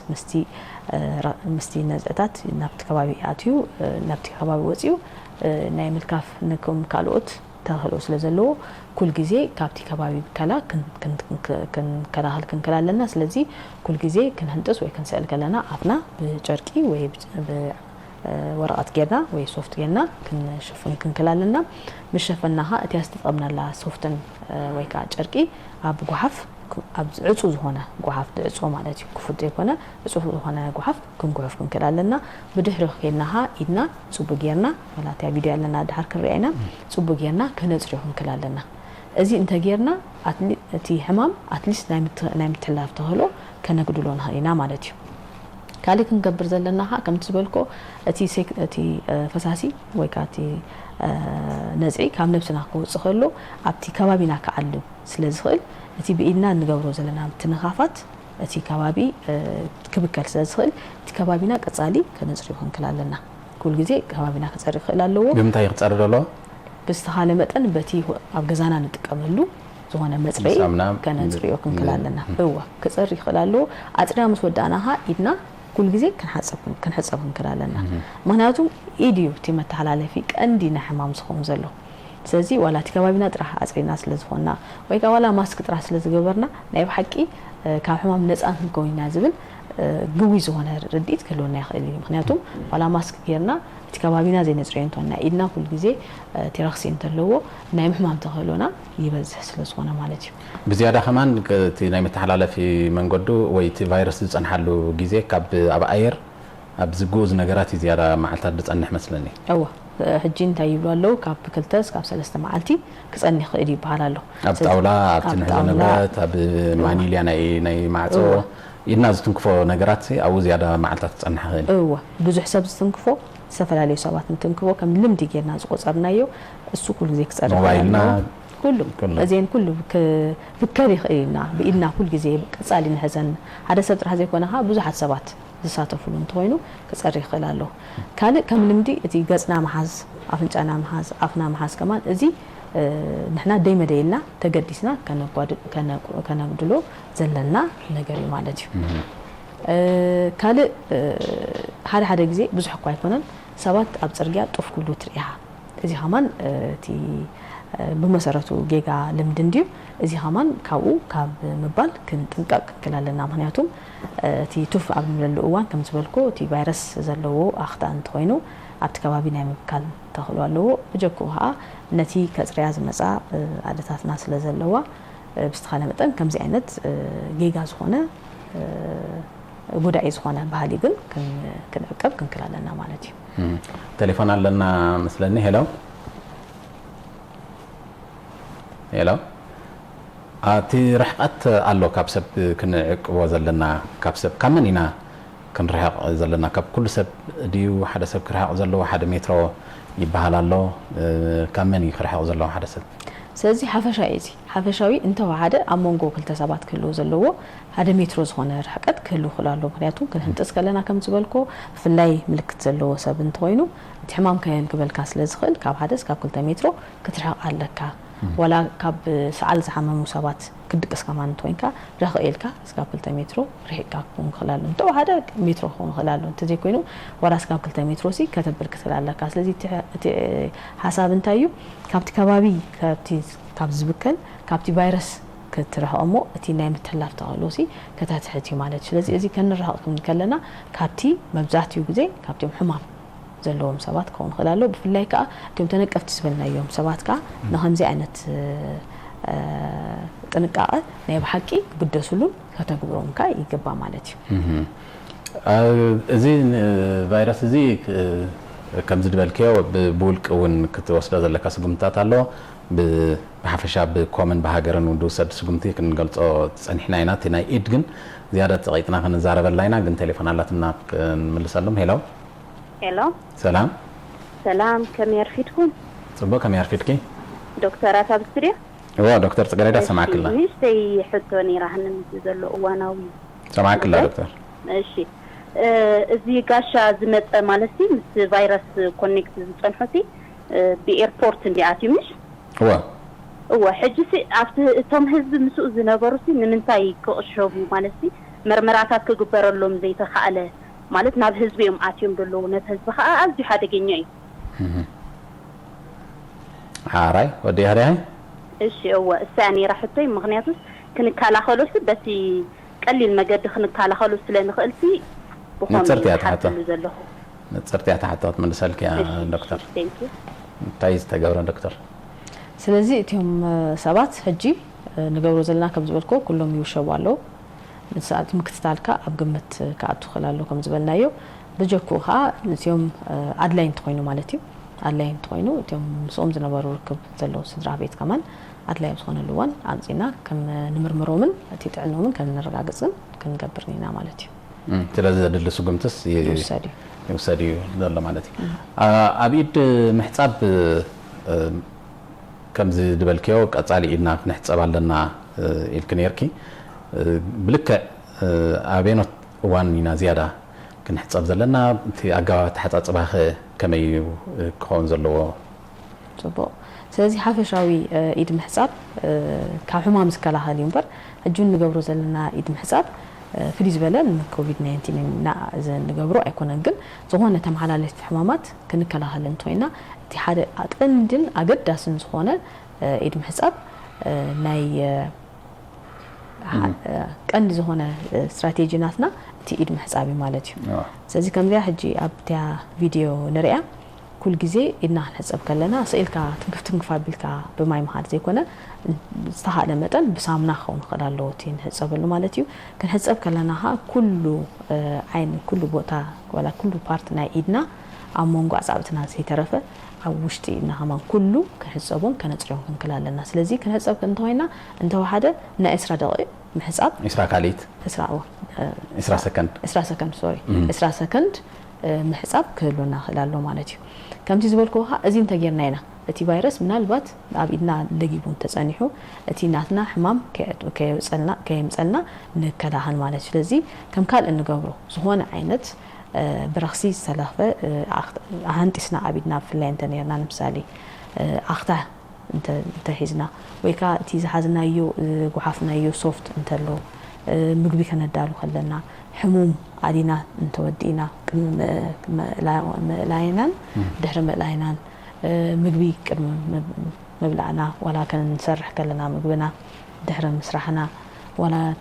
مستي نزعتات نابت ከባቢ አትዩ ናብቲ ከባቢ ወጽዩ ናይ መልካፍ ንኩም ካልኦት ተኸሎ ስለዘለዎ ኩል ግዜ ካብቲ ከባቢ ከላ ከንከላህል ከንከላለና ስለዚ ኩል ግዜ ክንህንጥስ ወይ ክንሰል ከለና አፍና በጨርቂ ወይ በወረቀት ጌርና ወይ ሶፍት ጌርና ክንሽፍን ከንከላለና ምሽፈናها እቲ ያስተጠምናላ ሶፍትን ወይ ካ ጨርቂ ኣብ ጉሓፍ ኣብ ዕጹ ዝኾነ ጉሓፍ ዕጹ ማለት እዩ ክፉት ይኮነ ዕጹ ዝኾነ ጉሓፍ ክንጉሕፍ ክንከላለና ብድሕሪ ኸይናሃ ኢድና ጽቡቅ ጌርና ወላታ ቪድዮ ያለና ድሓር ክርአይና ጽቡቅ ጌርና ከነጽሪዮ ክንከላለና እዚ እንተ ጌርና እቲ ሕማም አትሊስት ናይ ምትላፍ ተህሎ ከነግድሎ ንኸይና ማለት እዩ ካሊ ክንገብር ዘለናሃ ከም ትዝበልኮ እቲ ፈሳሲ ወይ ካቲ ነጽሪ ካብ ነብስና ክወጽእ ከሎ ኣብቲ ከባቢና ከዓልብ ስለዝኽእል እቲ በኢድና ንገብሮ ዘለና ትንኻፋት እቲ ከባቢ ክብከል ስለዝኽእል እቲ ከባቢና ቀጻሊ ከነጽሪዮ ክንከላለና ኩል ግዜ ከባቢና ከጸሪ ይኽእላለዎ ብምንታይ ይኽጸሪ ዘሎ ብዝተኻለ መጠን በቲ ኣብ ገዛና ንጥቀመሉ ዝኾነ መጽረይ ከነጽሪዮ ክንከላለና እዋ ከጸሪ ይኽእላለዎ ኣጽሪያ ምስ ወዳናሃ ኢድና ኩል ግዜ ክንሐጸብ ክንከላለና ምክንያቱም ኢድዩ እቲ መተሓላለፊ ቀንዲ ንሕማም ዝኸውን ዘሎ ስለዚህ ዋላቲ ከባቢና ጥራሕ አጽሪና ስለዝኾና ወይ ካዋላ ማስክ ጥራሕ ስለዝገበርና ናይ በሐቂ ካብ ሕማም ነፃ ክንኮይና ዝብል ግዊ ዝኾነ ርዲት ከሎና ይኽእል እዩ ምክንያቱም ዋላ ማስክ ጌርና እቲ ከባቢና ዘይነጽሪዮ እንተና ኢድና ኩል ግዜ ተረኽሲ እንተለዎ ናይ ሕማም ተኸሎና ይበዝሕ ስለዝኾነ ማለት እዩ ብዝያዳ ከማን እቲ ናይ መተሓላለፊ መንገዱ ወይ እቲ ቫይረስ ዝጸንሓሉ ግዜ ካብ ኣብ ኣየር ኣብ ዝጉዝ ነገራት ዝያዳ መዓልታት ዝጸንሕ መስለኒ እዋ ሕጂ እንታይ ይብሉ ኣለው ካብ ክልተስ ካብ 3 መዓልቲ ክጸንሕ ይኽእል ይባሃል ኣሎ ኣብ ጣውላ ኣብ ትንሕዞ ንብረት ኣብ ማኒልያ ናይ ማዕጾ ኢድና ዝትንክፎ ነገራት ኣብ ዝያዳ መዓልታት ክጸንሕ ይኽእል እዋ ብዙሕ ሰብ ዝትንክፎ ዝተፈላለዩ ሰባት እንትንክፎ ከም ልምዲ ጌርና ዝቆጸርናዮ እሱ ኩል ግዜ ክጸርሕ ሞባይልና ኩሉ እዚን ኩሉ ብከሪ ይኽእልና ብኢድና ኩል ግዜ ቀጻሊ ንሕዘን ሓደ ሰብ ጥራሕ ዘይኮነኻ ብዙሓት ሰባት ዝሳተፉሉ እንትኾይኑ ክጸሪ ይኽእል ኣሎ ካልእ ከም ልምዲ እቲ ገጽና መሓዝ ኣፍንጫና መሓዝ ኣፍና መሓዝ ከማን እዚ ንሕና ደይ መደይልና ተገዲስና ከነጉድሎ ዘለና ነገር እዩ ማለት እዩ ካልእ ሓደ ግዜ ብዙሕ እኳ ኣይኮነን ሰባት ኣብ ጽርግያ ጡፍ ኩሉ ትርኢኻ እዚ ከማን እቲ بمسارته جيجا لمدنديو إذا همان كاو كاب مبال كنطنقق كلالنا مخنياتهم تي توف عبد اللؤوان كم تبلكو تي فيروس زلو اخطا انتوينو ابت كبابينا مكال تخلو لو بجكوها نتي كصرياز مصا عادتاتنا ስለዘለዋ بستخاله متن كم زي عينت جيجا زخونه ጉዳይ ዝሆነ ባህሊ ግን ክንዕቀብ ክንከላለና ማለት እዩ ቴሌፎን አለና መስለኒ ሄሎ አቲ ረሕቀት አሎ ካብ ሰብ ክንዕቅቦ ዘለና ካብ ሰብ ከመን ኢና ክንርሕቕ ዘለና ካብ ኩሉ ሰብ ድዩ ሓደ ሰብ ክርሕቕ ዘለዎ 1 ሜትሮ ይበሃል ኣሎ ካብ መን ይክርሕቕ ዘለዎ ሓደ ሰብ ስለዚ ሓፈሻዊ እንተወሓደ ኣብ መንጎ ክልተ ሰባት ክህልዎ ዘለዎ 1 ሜትሮ ዝኾነ ርሕቀት ክህልው ክላሎ ምክንያቱም ክንህንጥስ ከለና ከም ዝበልኮ ብፍላይ ምልክት ዘለዎ ሰብ እንተኮይኑ እቲ ሕማም ከየንክበልካ ስለዝኽእል ካብ 1 እስካብ 2 ሜትሮ ክትርሕቕ ኣለካ ወላ ካብ ሰዓል ዝሓመሙ ሰባት ክድቅስ ከማን እንተኮይንካ ረኽኢልካ እስካብ 2 ሜትሮ ርሒቕካ ክውን ክላሎ እንተወሓደ ሜትሮ ክውን ክላሎ እንተዘይ ኮይኑ ወላ እስካብ 2 ሜትሮ ሲ ከተብል ክትላለካ ስለዚ እቲ ሓሳብ እንታይ እዩ ካብቲ ከባቢ ካብ ዝብከል ካብቲ ቫይረስ ክትረኽእሞ እቲ ናይ ምትሕልላፍ ተኽእሎሲ ከተትሕት እዩ ማለት ስለዚ እዚ ከንረኽቕ ከለና ካብቲ መብዛሕትኡ ግዜ ካብቶም ሕማም ዘለዎም ሰባት ክውን ክላሎ ብፍላይ ከዓ እቶም ተነቀፍቲ ዝበልናዮም ሰባት ከዓ ንኸምዚ ዓይነት ጥንቃቐ ናይ ብሓቂ ክግደስሉን ከተግብሮም ከዓ ይግባእ ማለት እዩ እዚ ቫይረስ እዚ ከም ዝድበልክዮ ብውልቂ እውን ክትወስዶ ዘለካ ስጉምትታት ኣሎ ብሓፈሻ ብኮመን ብሃገርን ውድውሰድ ስጉምቲ ክንገልጾ ፀኒሕና ኢና እቲ ናይ ኢድ ግን ዝያዳ ተቐይጥና ክንዛረበላ ኢና ግን ቴሌፎን ኣላትና ክንምልሰሎም ሄሎ ሰላም كم يرفدكم صبو كم يرفدك دكتورات ابستريا دكتور تقريدا سمعك الله مشتي يحطوني راح نزلو واناوي سمعك الله دكتور ماشي ازي غاشا زمت مالتي مس فيروس كونيكت زصنحتي بايربورت اندياتي مش هو حجسي عفت توم حزب مسؤ زنبرسي مننتاي كقشوبو مالتي مرمراتات كغبرلهم زي تخاله ማለት ናብ ህዝብ እዮም ኣትዮም ደሎ ነት ህዝብ ከዓ ኣዝዩ ሓደገኛ እዩ ሓራይ ወዲ ሓራይ እሺ እወ እሳኒ ራሕተይ ምክንያቱስ ክንካላኸሎስ በቲ ቀሊል መገድ ክንካላኸሎ ስለንኽእልሲ ብኾም ዘለኹ ነጽርት ያታሓታት መልሰልክ ያ ዶክተር እንታይ ዝተገብረ ዶክተር ስለዚ እቲዮም ሰባት ሕጂ ንገብሮ ዘለና ከም ዝበልኮ ኩሎም ይውሸው ኣለው ንሳት ምክትታልካ ኣብ ግምት ካኣቱ خلاله ከም ዝበልናዮ በጀኩኻ እቲዮም ኣድላይን ተኮይኑ ማለት እዩ ኣድላይን ተኮይኑ እቲዮም ምስኦም ዝነበሩ ርክብ ዘለው ስድራ ቤት ከማን ኣድላይን ዝኾነሉዋን ኣንጺና ከም ንምርምሮምን እቲ ጥዕኖምን ከም ንረጋግጽን ክንገብርኒና ማለት እዩ ስለዚ ዘድልሱ ግምትስ ይውሰድ ዘሎ ማለት እዩ ኣብኢድ ምሕጻብ ከም ዝድበልክዮ ቀጻሊ ኢድና ክንሕጸብ ኣለና ኢልክ ነርኪ بلكة أبينو وانينا زيادة كنحسب زلنا في أجا تحت أصبح كم يكون زلوا صبوا سلزي حافشاوي إيد محساب كحمام مسكالها اليوم بر الجون نجبرو زلنا إيد محساب في الزبالة كوفيد 19 نا زين نجبرو يكون نقل زهون تم على الاستحمامات كنكلها لنتوينا اتحاد أتقندن أجد داسن زهونة إيد محساب ناي ቀንዲ ዝኾነ ስትራቴጂናትና እቲ ኢድ ምሕጻብ ማለት እዩ ስለዚ ከምዚያ ሕጂ ኣብታ ቪድዮ ንሪኣ ኩል ግዜ ኢድና ክንሕጸብ ከለና ስኢልካ ትንክፋቢልካ ብማይ መሃል ዘይኮነ ዝተሃለ መጠን ብሳሙና ክኸውን ይኽእል ኣለዎ እቲ ንሕጸበሉ ማለት እዩ ክንሕጸብ ከለና ኩሉ ዓይን ኩሉ ቦታ ወላ ኩሉ ፓርት ናይ ኢድና ኣብ መንጎ ኣጻብዕትና ዘይተረፈ ኣብ ውሽጢ ኢድና ከማን ኩሉ ክንሕጸቦም ከነጽርዮም ክንክላለና ስለዚ ክንሕጸብ እንተወይና እንተወሓደ ናይ 10 ደቂቕ محساب إسراء كاليت إسراء سكند سوري إسراء سكند محساب كلنا خلاله مالتي كم تزبلكوها أزين تغيرنا هنا التي فيروس من البات عبيدنا لجيبون تسانيحو التي ناتنا حمام كيمسألنا نكداهن مالتي لذي كم قال إنه جبرو زهون عينت برخصي سلافة أهنتسنا عبيدنا في اللي أنت نيرنا نمسالي أخته انت حزنا ويكا تيز حزنا يو غحفنا يو سوفت انتلو مغبي كندالو خلنا حموم عادينا انت ودينا لاينان دحر ملاينان مغبي قدم مبلعنا ولا كان نسرح كلنا مغبنا دحر مسرحنا ولا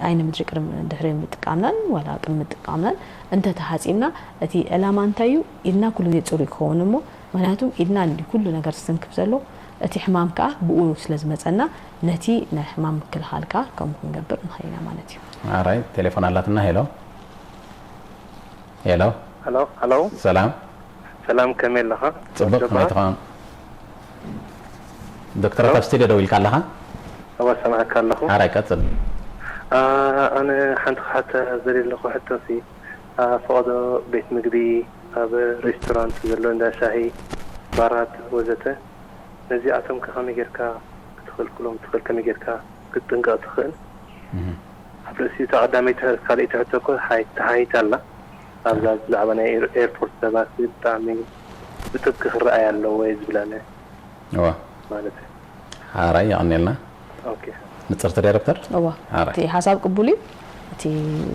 اين مدري قدم دحر متقامنا ولا قدم متقامنا انت تحصينا اتي علامانتايو إلنا كل يصوري كونمو معناته إدنا عندي كل نجار سنكب زلوا أتي حمام كا بقول سلزم مثلنا نتي نحمام كل حال كا كم نجبر نخلينا مالتي. alright تليفون علاتنا هلو. هلو. سلام كمل لها. صبح ما يتقام. دكتورة تفسير دويل كلها. هو سمعك كله. alright كتل. أنا حنت حتى زري لك حتى في فوضى بيت مقبي ريستورانت زلون دا شاهي بارات وزته نزيعتهم كخامي جركا تدخل كلهم تدخل كمي جركا كتنقا تدخل حفلسي تقدامي تخلي تعتقل هاي تلا أبزاز لعبنا ايربورت تباسي بتعمي بتبكخ الرأي اللو ويز بلانا مالته هاراي يعني لنا اوكي نتصرت دايركتور تي حساب قبولي تي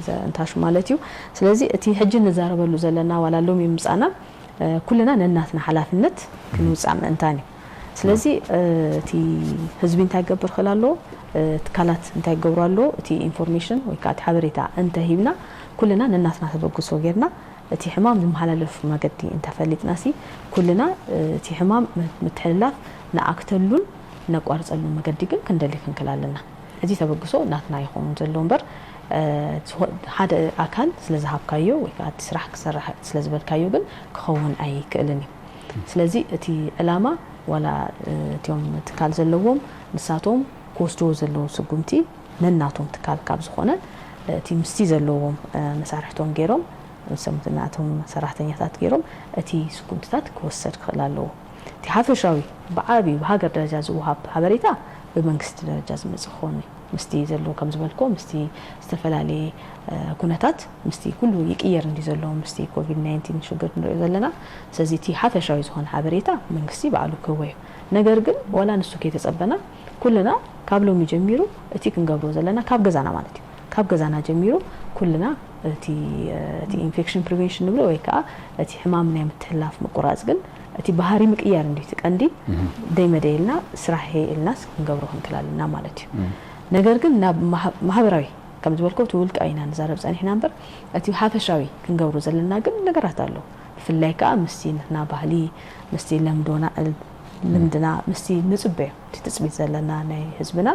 انتاش مالتيو سلازي تي حجي نزاربلو زلنا ولا لوم يمصانا كلنا نناتنا حلافنت كنوصع منتاني سلازي تي حزب انت يغبر خلالو تكالات انت يغبرالو تي انفورميشن ወይ ካት حبريتا انت هيبنا كلنا نناتنا ተበግሶ ጌርና تي حمام ዝመሓላለፍ መገዲ انت ፈሊጥናሲ كلنا تي حمام متحلف ناكتلون نقارصلون መገዲ ግን ክንደሊ ክንከላለና እዚ ተበግሶ ናትና ይኹን ዘሎ እምበር ሓደ አካል ስለዝሃብካዮ ወይ ካት ስራሕ ክሰርሕ ስለዝበልካዮ ግን ክኸውን ኣይክእልን ስለዚ እቲ ዕላማ ወላ እቲዮም ትካል ዘለዎም ንሳቶም ኮስቶ ዘለዎ ስጉምቲ ነናቶም ትካል ካብ ዝኾነ እቲ ምስቲ ዘለዎም መሳርሕቶም ገይሮም ሰምትናቶም ሰራሕተኛታት ገይሮም እቲ ስጉምትታት ክወሰድ ክእላለዎ እቲ ሓፈሻዊ ብዓቢ በሃገር ደረጃ ዝውሃብ ሓበሬታ በመንግስት ደረጃ ዝመጽኾን ምስቲ ዘሎ ከም ዝበልኮ ምስቲ ዝተፈላሊ ኩነታት ምስቲ ኩሉ ይቅየር እንዲ ዘሎ ምስቲ ኮቪድ-19 ሽግር ንሪኦ ዘለና ስለዚ እቲ ሓፈሻዊ ዝኾነ ሓበሬታ መንግስቲ ባዕሉ ክወይ ነገር ግን ወላ ንሱ ከይተጸበና ኩልና ካብ ሎሚ ጀሚሩ እቲ ክንገብሮ ዘለና ካብ ገዛና ማለት እዩ ካብ ገዛና ጀሚሩ ኩልና እቲ ኢንፌክሽን ፕሪቨንሽን ንብሎ ወይ ከዓ እቲ ሕማም ናይ ምትሕላፍ ምቁራጽ ግን እቲ ባህሪ ምቅያር እንዲ ትቀንዲ ደይመደይልና ስራሕ ኢልናስ ክንገብሮ ክንከላልና ማለት እዩ ነገር ግን ናብ ማህበራዊ ከም ዝበልኮ ትውልቅ አይና ንዛረብ ጸኒሕና እምበር እቲ ሓፈሻዊ ክንገብሮ ዘለና ግን ነገራት ኣሎ ፍላይ ከዓ ምስቲና ባህሊ ምስቲ ለምዶና ልምድና ምስቲ ንጽበዮ እቲ ትጽቢት ዘለና ናይ ህዝብና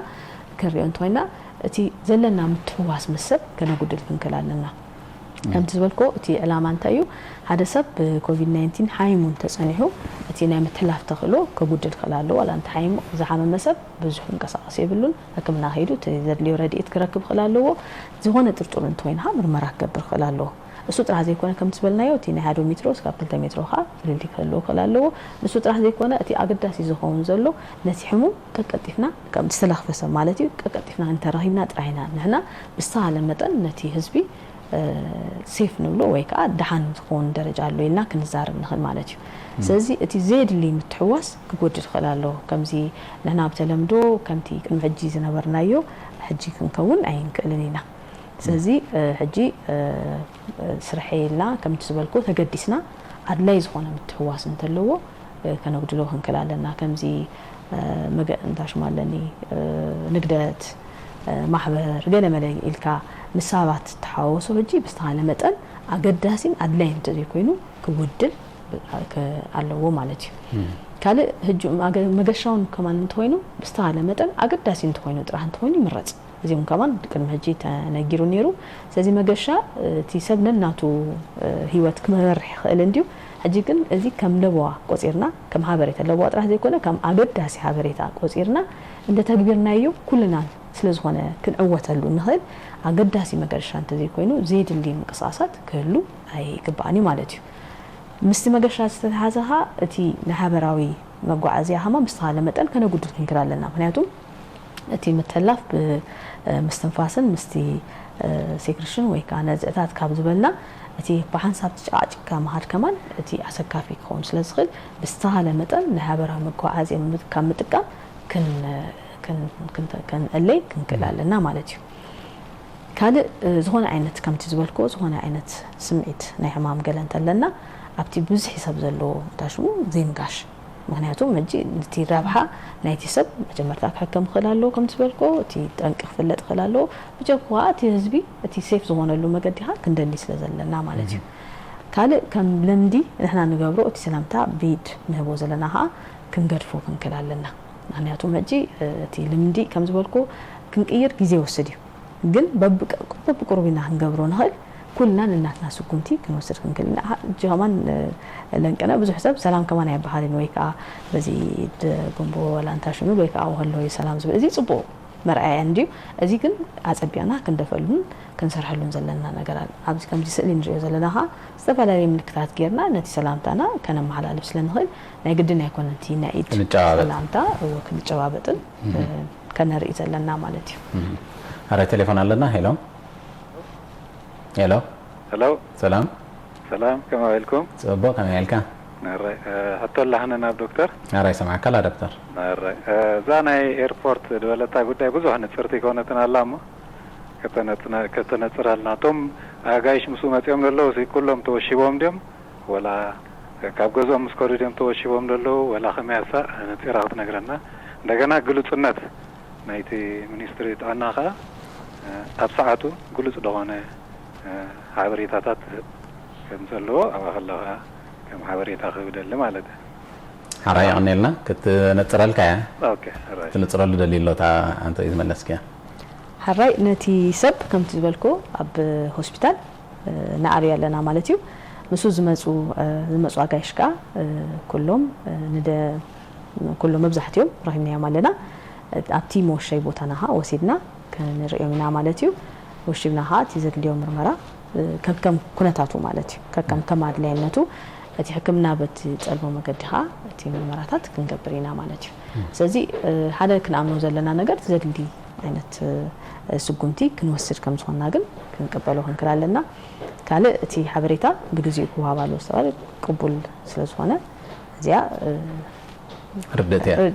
ክሪኦ እንተወይና እቲ ዘለና ምትዋስ መሰብ ከነጉድል ክንከላለና ከም ዝበልኮ እቲ ዕላማ እንታይ እዩ ሓደ ሰብ ኮቪድ-19 ሃይሙን ተጸኒሑ እቲ ናይ ምትሕላፍ ተኽእሎ ከጉድል ክእላሎ ወላ እንተ ሃይሙ ዝሓመመ ሰብ ብዙሕ እንቀሳቀስ የብሉን ሕክምና ኸይዱ ተዘድልዮ ረድኤት ክረክብ ክእላለዎ ዝኾነ ጥርጡር እንተወይንሃ ምርመራ ክገብር ክእላለዎ እሱ ጥራሕ ዘይኮነ ከም ትበልናዮ እቲ ናይ 1 ሜትሮ እስካብ 2 ሜትሮ ኸ ፍልልይ ክህልዎ ክእላለዎ ንሱ ጥራሕ ዘይኮነ እቲ ኣገዳሲ ዝኸውን ዘሎ ነቲ ሕሙም ቀቀጢፍና ከም ዝተለኽፈ ማለት እዩ ቀቀጢፍና እንተረኺብና ጥራይና ንሕና ብዝተሃለ መጠን ነቲ ህዝቢ ሴፍ ንብሎ ወይ ከዓ ደሓን ዝኾን ደረጃ ኣሎ ኢልና ክንዛረብ ንኽእል ማለት እዩ ስለዚ እቲ ዘድሊ ምትሕዋስ ክጎድል ክእላሎ ከምዚ ንሕና ብተለምዶ ከምቲ ቅድሚ ሕጂ ዝነበርናዮ ሕጂ ክንከውን ኣይንክእልን ኢና ስለዚ ሕጂ ስርሐይላ ከምቲ ዝበልኮ ተገዲስና ኣድላይ ዝኾነ ምትሕዋስ እንተለዎ ከነጉድሎ ክንከላለና ከምዚ መገንታሽ ማለኒ ንግደት ማሕበር ገለ መለይ ኢልካ ምሳባት ተሓወሶ ሕጂ ብዝተሃለ መጠን ኣገዳሲን ኣድላይ እንተዘይኮይኑ ክውድል ኣለዎ ማለት እዩ ካልእ ሕጂ መገሻውን ከማን እንተኮይኑ ብዝተሃለ መጠን ኣገዳሲ እንተኮይኑ ጥራሕ እንተኮይኑ ይምረጽ እዚኦም ከማን ቅድሚ ሕጂ ተነጊሩ ነይሩ ስለዚ መገሻ እቲ ሰብ ነናቱ ህይወት ክመርሕ ይኽእል እንድዩ ሕጂ ግን እዚ ከም ለበዋ ቆፂርና ከም ሓበሬታ ለበዋ ጥራሕ ዘይኮነ ከም ኣገዳሲ ሓበሬታ ቆፂርና እንደተግቢርናዮ ኩልና ስለዝኾነ ክንዕወተሉ ንኽእል ኣገዳሲ መገሻ እንተዘይኮይኑ ዘይድሊ ምንቅስቓሳት ክህሉ ኣይግባእን ማለት እዩ ምስቲ መገሻ ዝተተሓዘኻ እቲ ንሓበራዊ መጓዓዝያ ኸማ ምስተሃለ መጠን ከነጉድል ክንክላለና ምክንያቱም እቲ ምትሕላፍ ብምስትንፋስን ምስቲ ሴክሬሽን ወይ ከዓ ነዝዕታት ካብ ዝበልና እቲ ብሓንሳብ ጭቃጭካ መሃድ ከማን እቲ ኣሰካፊ ክኸውን ስለዝኽእል ብዝተሃለ መጠን ንሓበራዊ መጓዓዝያ ካብ ምጥቃም ክንእለይ ክንክላለና ማለት እዩ ካልእ ዝኾነ ዓይነት ከምቲ ዝበልኮ ዝኾነ ዓይነት ስምዒት ናይ ሕማም ገለ እንተለና ኣብቲ ብዙሕ ሰብ ዘለዎ ታሽሙ ዘይምጋሽ ምክንያቱም ሕጂ እቲ ረብሓ ናይቲ ሰብ መጀመርታ ክሕከም ክእል ኣለዎ ከም ዝበልኮ እቲ ጠንቂ ክፍለጥ ክእል ኣለዎ ብጀክዋ እቲ ህዝቢ እቲ ሴፍ ዝኾነሉ መገዲ ኻ ክንደሊ ስለ ዘለና ማለት እዩ ካልእ ከም ልምዲ ንሕና ንገብሮ እቲ ሰላምታ ብኢድ ንህቦ ዘለና ኸ ክንገድፎ ክንክእል ኣለና ምክንያቱም ሕጂ እቲ ልምዲ ከም ዝበልኮ ክንቅይር ግዜ ይወስድ እዩ ግን በብቁርቢና ክንገብሮ ንኽእል ኩልና ንናትና ስጉምቲ ክንወስድ ክንክልና ጀማን ለንቀና ብዙሕ ሰብ ሰላም ከማን ኣይበሃልን ወይ ከዓ በዚ ጎንቦ ወላ እንታሽኑ ወይ ከዓ ወህሎ ሰላም ዝብል እዚ ጽቡቕ مرأي عندي أزيكن أصبيانا كندفلون كنسرحلون زلنا نجار أبز كم جسلين جي زلناها استفعل لي من كتات جيرنا نتي سلامتنا كان معلا لبس لنهل نيقدنا يكون نتي نعيد سلامتا وكن جوابتن كان رئيس زلنا مالتي هذا تليفون لنا هلو هلو هلو سلام سلام كما عليكم صباح كما عليكم حتى الله أنا دكتور نعرف سمعك لا دكتور زانا إيربورت دولتا قد يبزو هن فرتي كونتنا اللامة كتنا ترالنا توم عايش مسومات يوم للو سي كلهم توشيبهم ديم ولا كابجزو مسكوري ديم توشيبهم للو ولا خميسة نتيرات نجرنا دعنا قلت سنت نايتي منستري أنا خا أبسعتو قلت دعانة حواريتات كم سلو أو خلاها كم حواريتها خبيدة ما لده هراي عنيلنا كنت نترال كيا أوكي هراي نترال دليل لو تا أنت إذا ملص كيا هراي نتي سب كم تزبلكو أب هوسبيتال نعري لنا مالتيو مسوز زمزو عايشكا كلهم ندا كلهم مبزحتيهم راهي مالنا أبتي مو شيء بوتانها وسيدنا كان رأينا مالتيو وشيبناها تيزك اليوم مرمرة كم كنتاتو مالتيو كم كماد لينتو أتي حكمنا بتسألوا مقدها أتي مراتات كنقبرينا مالتيو سأزي هذا كنا عملوا زلنا نقدر زلدي عينت سجونتي كنوسر كم صنّا جن كنقبلوهن كرالنا كله أتي حبريتا بجزء هو بالو سوال قبول سلسونا زيا ردتي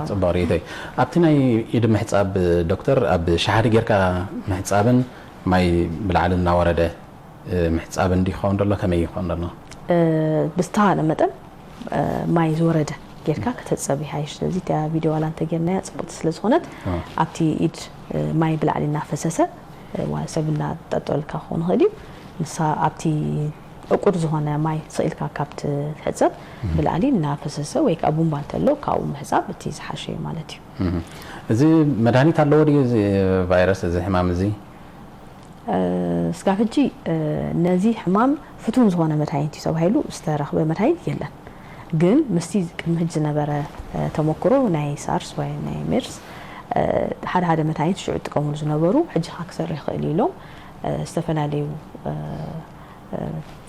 صباغي أبتنا يد محساب دكتور أب شهر جيركا محسابن ماي بالعلن ورده محسابن دي خون الله كم يخون الله بستاهل متن ماي زورده جيركا كتتصبي هايش زي تا فيديو على انت جرنا صبت سلسونت ابتي ايد ماي بالعلن نفسسه وسبنا تطول كخون هدي نسا ابتي أقول زهنا ماي سئل كابت حساب بالعلي نافسسه ويك أبون بانتلو كاوم حساب بتيز حشي مالتي. زي مداني تالو دي فيروس زي حمام زي. سكافجي نزي حمام فتون زهنا متعين تسوي هيلو استرخ بمتعين يلا. جن مستيز كمهجنا برا تمكرو ناي سارس وين ناي ميرس هذا متعين شو تقومون زنبرو حج أكثر يخليلهم استفنا ليو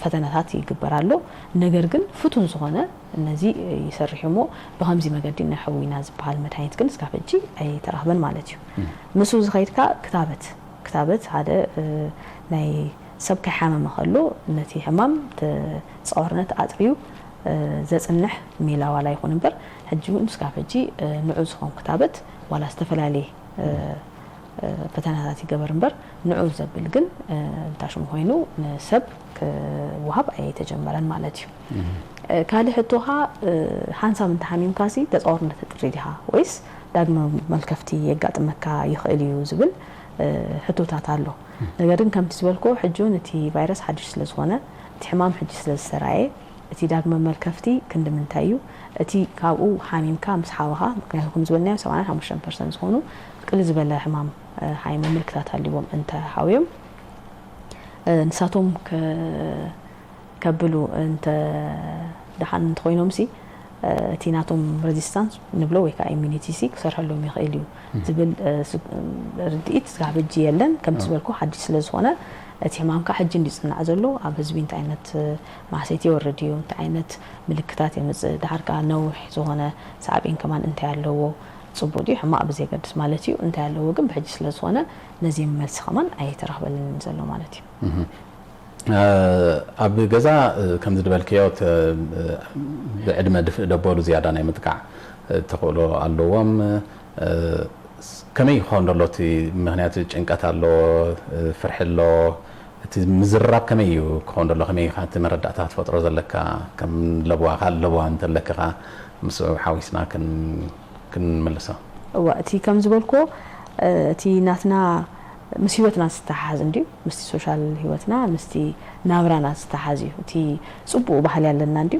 فتنات يقبرالو ነገር ግን ፍቱን ዝኾነ እነዚ ይሰርሕሞ በሃምዚ መገዲ ነሐዊና ዝባል መድኃኒት ግን እስካፈጂ አይ ተራህበን ማለት እዩ ምሱ ዝኸይድካ ክታበት ሓደ ናይ ሰብከ ሓመም ከሎ ነቲ ሕማም ተጻወርነት አጥሪዩ ዘጽንሕ ሜላዋ ላይ ሆነ ነበር ሕጂ እስካፈጂ ንዑ ዝኾን ክታበት ዋላ ዝተፈላልየ فتنات يقبر نبر نعوز زبل جن تاشم هينو سب وهب أي تجمرن مالتيو كالي حطوها حانسا من تحميم كاسي تزورنا تدريدها ويس داغما ملكفتي يقعد مكا يخيليو زبل حطو تعطالو نقدر كم تزبلكو حجون تي فيروس حدش لزوانا تحمام حدش للسراعي تي داغما ملكفتي كند من تايو تي كاو حاميم كامس حاوها كم زبلنا 75% هونو كل زبالة حمام هاي مملكتها اليوم أنت حاويهم نساتهم كبلوا أنت دحان تخوينهم سي تيناتهم ريزيستانس نبلوه كإيميونيتي سي كسرها لهم يخيليو زبل رديت قاعد جيلن كم تزبلكو حدش لزوانا تحمام كحجين ديسنا عزلو عبزبين تعينت مع سيتي والرديو تعينت ملكتات يمز دحركا نوح زوانا صعبين كمان انت علو صبودي حما بزي قدس مالتي انت على وقم بحج سلسونا نزيم ملس خمان اي ترحبل نزلو مالتي اب غزا كم زدبلكيوت بعدما دبولو زياده ناي متقع تقولو علوم كمي يخون دلوتي مهنيات ጭንቀት አሎ ፍርሕሎ مزراب كمي يخون دلو كمي خات مرداتات فطرو زلك كم لبوا خال لبوا انت لك مسو حاويسنا كن ملسا وقتي كم زبلكو تي ناتنا مسيوتنا استحاز اندي مستي سوشال هيوتنا مستي نابرانا استحازي تي صبو بحال يالنا اندي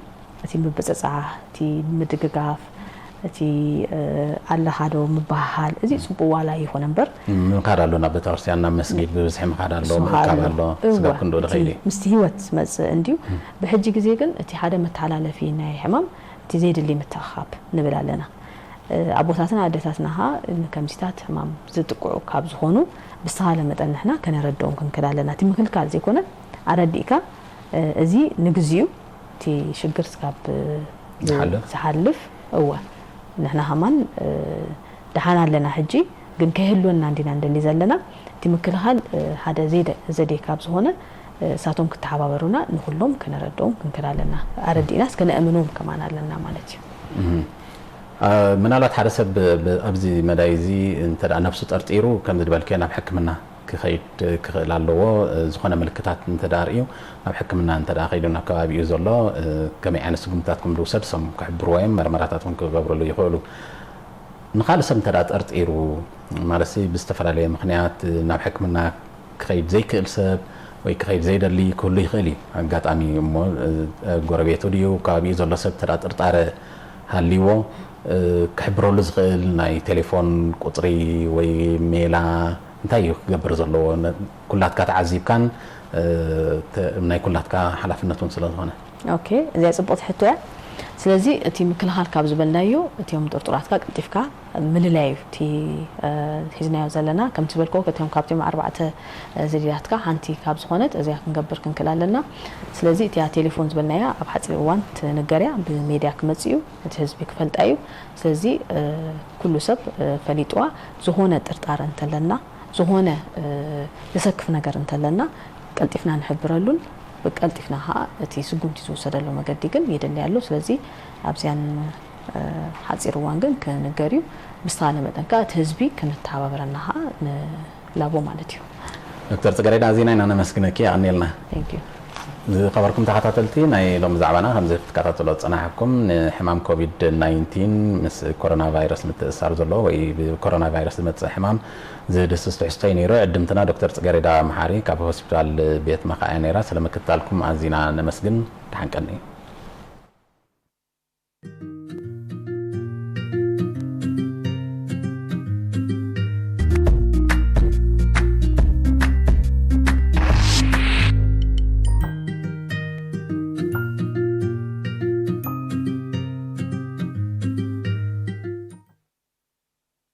تي مبصصا تي مدغغاف تي الله هادو مبحال ازي صبو والا يكون نمبر مقادالونا بتارسيانا مسجد بزح مقادالو مقابلو سغا كندو دخيلي مستي هيوت مز انديو بحجي غزي كن تي حدا متعلالفي ناي حمام تي زيد اللي متخاب نبلالنا አቦታትና አደታትናሃ ከምሲታት ማም ዝጥቁዑ ካብ ዝሆኑ ብስተሃለ መጠን ንሕና ከነረዶም ክንከላለና ቲ ምክልካል ዘይኮነ አረዲካ እዚ ንግዚኡ ቲ ሽግር ስካብ ዝሓልፍ እወ ንሕና ሃማን ደሓና ኣለና ሕጂ ግን ከህልወና እንዲና እንደሊ ዘለና ቲ ምክልካል ሓደ ዘዴ ካብ ዝሆነ ሳቶም ክተሓባበሩና ንሁሎም ከነረዶም ክንከላለና አረዲናስ ከነእምኖም ከማን ኣለና ማለት እዩ ምናልባት ሓደ ሰብ ኣብዚ መዳይዚ እንተዳ ነፍሱ ጠርጢሩ ከም ዝድበልከ ናብ ሕክምና ክኸይድ ክኽእል ኣለዎ ዝኾነ ምልክታት እንተዳርዩ ናብ ሕክምና እንተዳ ኸይዱና ከባቢኡ ዘሎ ከመይ ዓይነት ስጉምትታትኩም ዝውሰድ ሰም ክሕብሩ ወይም መርመራታትኩም ክገብርሉ ይኽእሉ ንኻልእ ሰብ እንተዳ ጠርጢሩ ማለት ብዝተፈላለየ ምክንያት ናብ ሕክምና ክኸይድ ዘይክእል ሰብ ወይ ክኸይድ ዘይደሊ ክህሉ ይኽእል እዩ ኣጋጣሚ እሞ ጎረቤቱ ድዩ ከባቢኡ ዘሎ ሰብ እንተዳ ጥርጣረ ሃልይዎ ክሕብረሉ ዝኽእል ናይ ቴሌፎን ቁፅሪ ወይ ሜላ እንታይ እዩ ክገብር ዘለዎ ኩላትካ ተዓዚብካን ናይ ኩላትካ ሓላፍነቱን ስለዝኾነ ኦኬ እዚኣ ጽቡቕቲ ሕቶ እያ ስለዚ እቲ ምክልኻል ካብ ዝበልናዮ እቲዮም ጥርጡራትካ ቀልጢፍካ ምልላዩ እቲ ሒዝናዮ ዘለና ከም ትበልኮ ከትዮም ካብቶም 4 ዘዴታትካ ሓንቲ ካብ ዝኾነት እዚኣ ክንገብር ክንክእል ኣለና ስለዚ እቲ ቴሌፎን ዝበልናያ ኣብ ሓፂር እዋን ትንገርያ ብሜድያ ክመጽኡ እቲ ህዝቢ ክፈልጣ እዩ ስለዚ ኩሉ ሰብ ፈሊጥዋ ዝኾነ ጥርጣረ እንተለና ዝኾነ ዝሰክፍ ነገር እንተለና ቀልጢፍና ንሕብረሉን በቀልጢፍና እቲ ስጉምቲ ዝወሰደሉ መገዲ ግን ይደል ያለው ስለዚ ኣብዚያን ሓፂር እዋን ግን ከነገሪው ብስተሃለ መጠንካ እቲ ህዝቢ ክንተሓባበረና ንላቦ ማለት እዩ ዶክተር ጽጌረዳ ዜናና ነመስግነኪ ኣኔልና ቴንክ ዩ خبركم تحتاتلتي ناي لوم زعبنا خمسة تكاتلو تصنعكم حمام كوفيد 19 مس كورونا فيروس متأثر زلوا وي كورونا فيروس متحمام زي دستوستين يرى قدمتنا دكتور صقريدا محاري كاب هوسبيتال بيت مخاينيرا سلامة كتالكم عزينا نمسجن تحنكني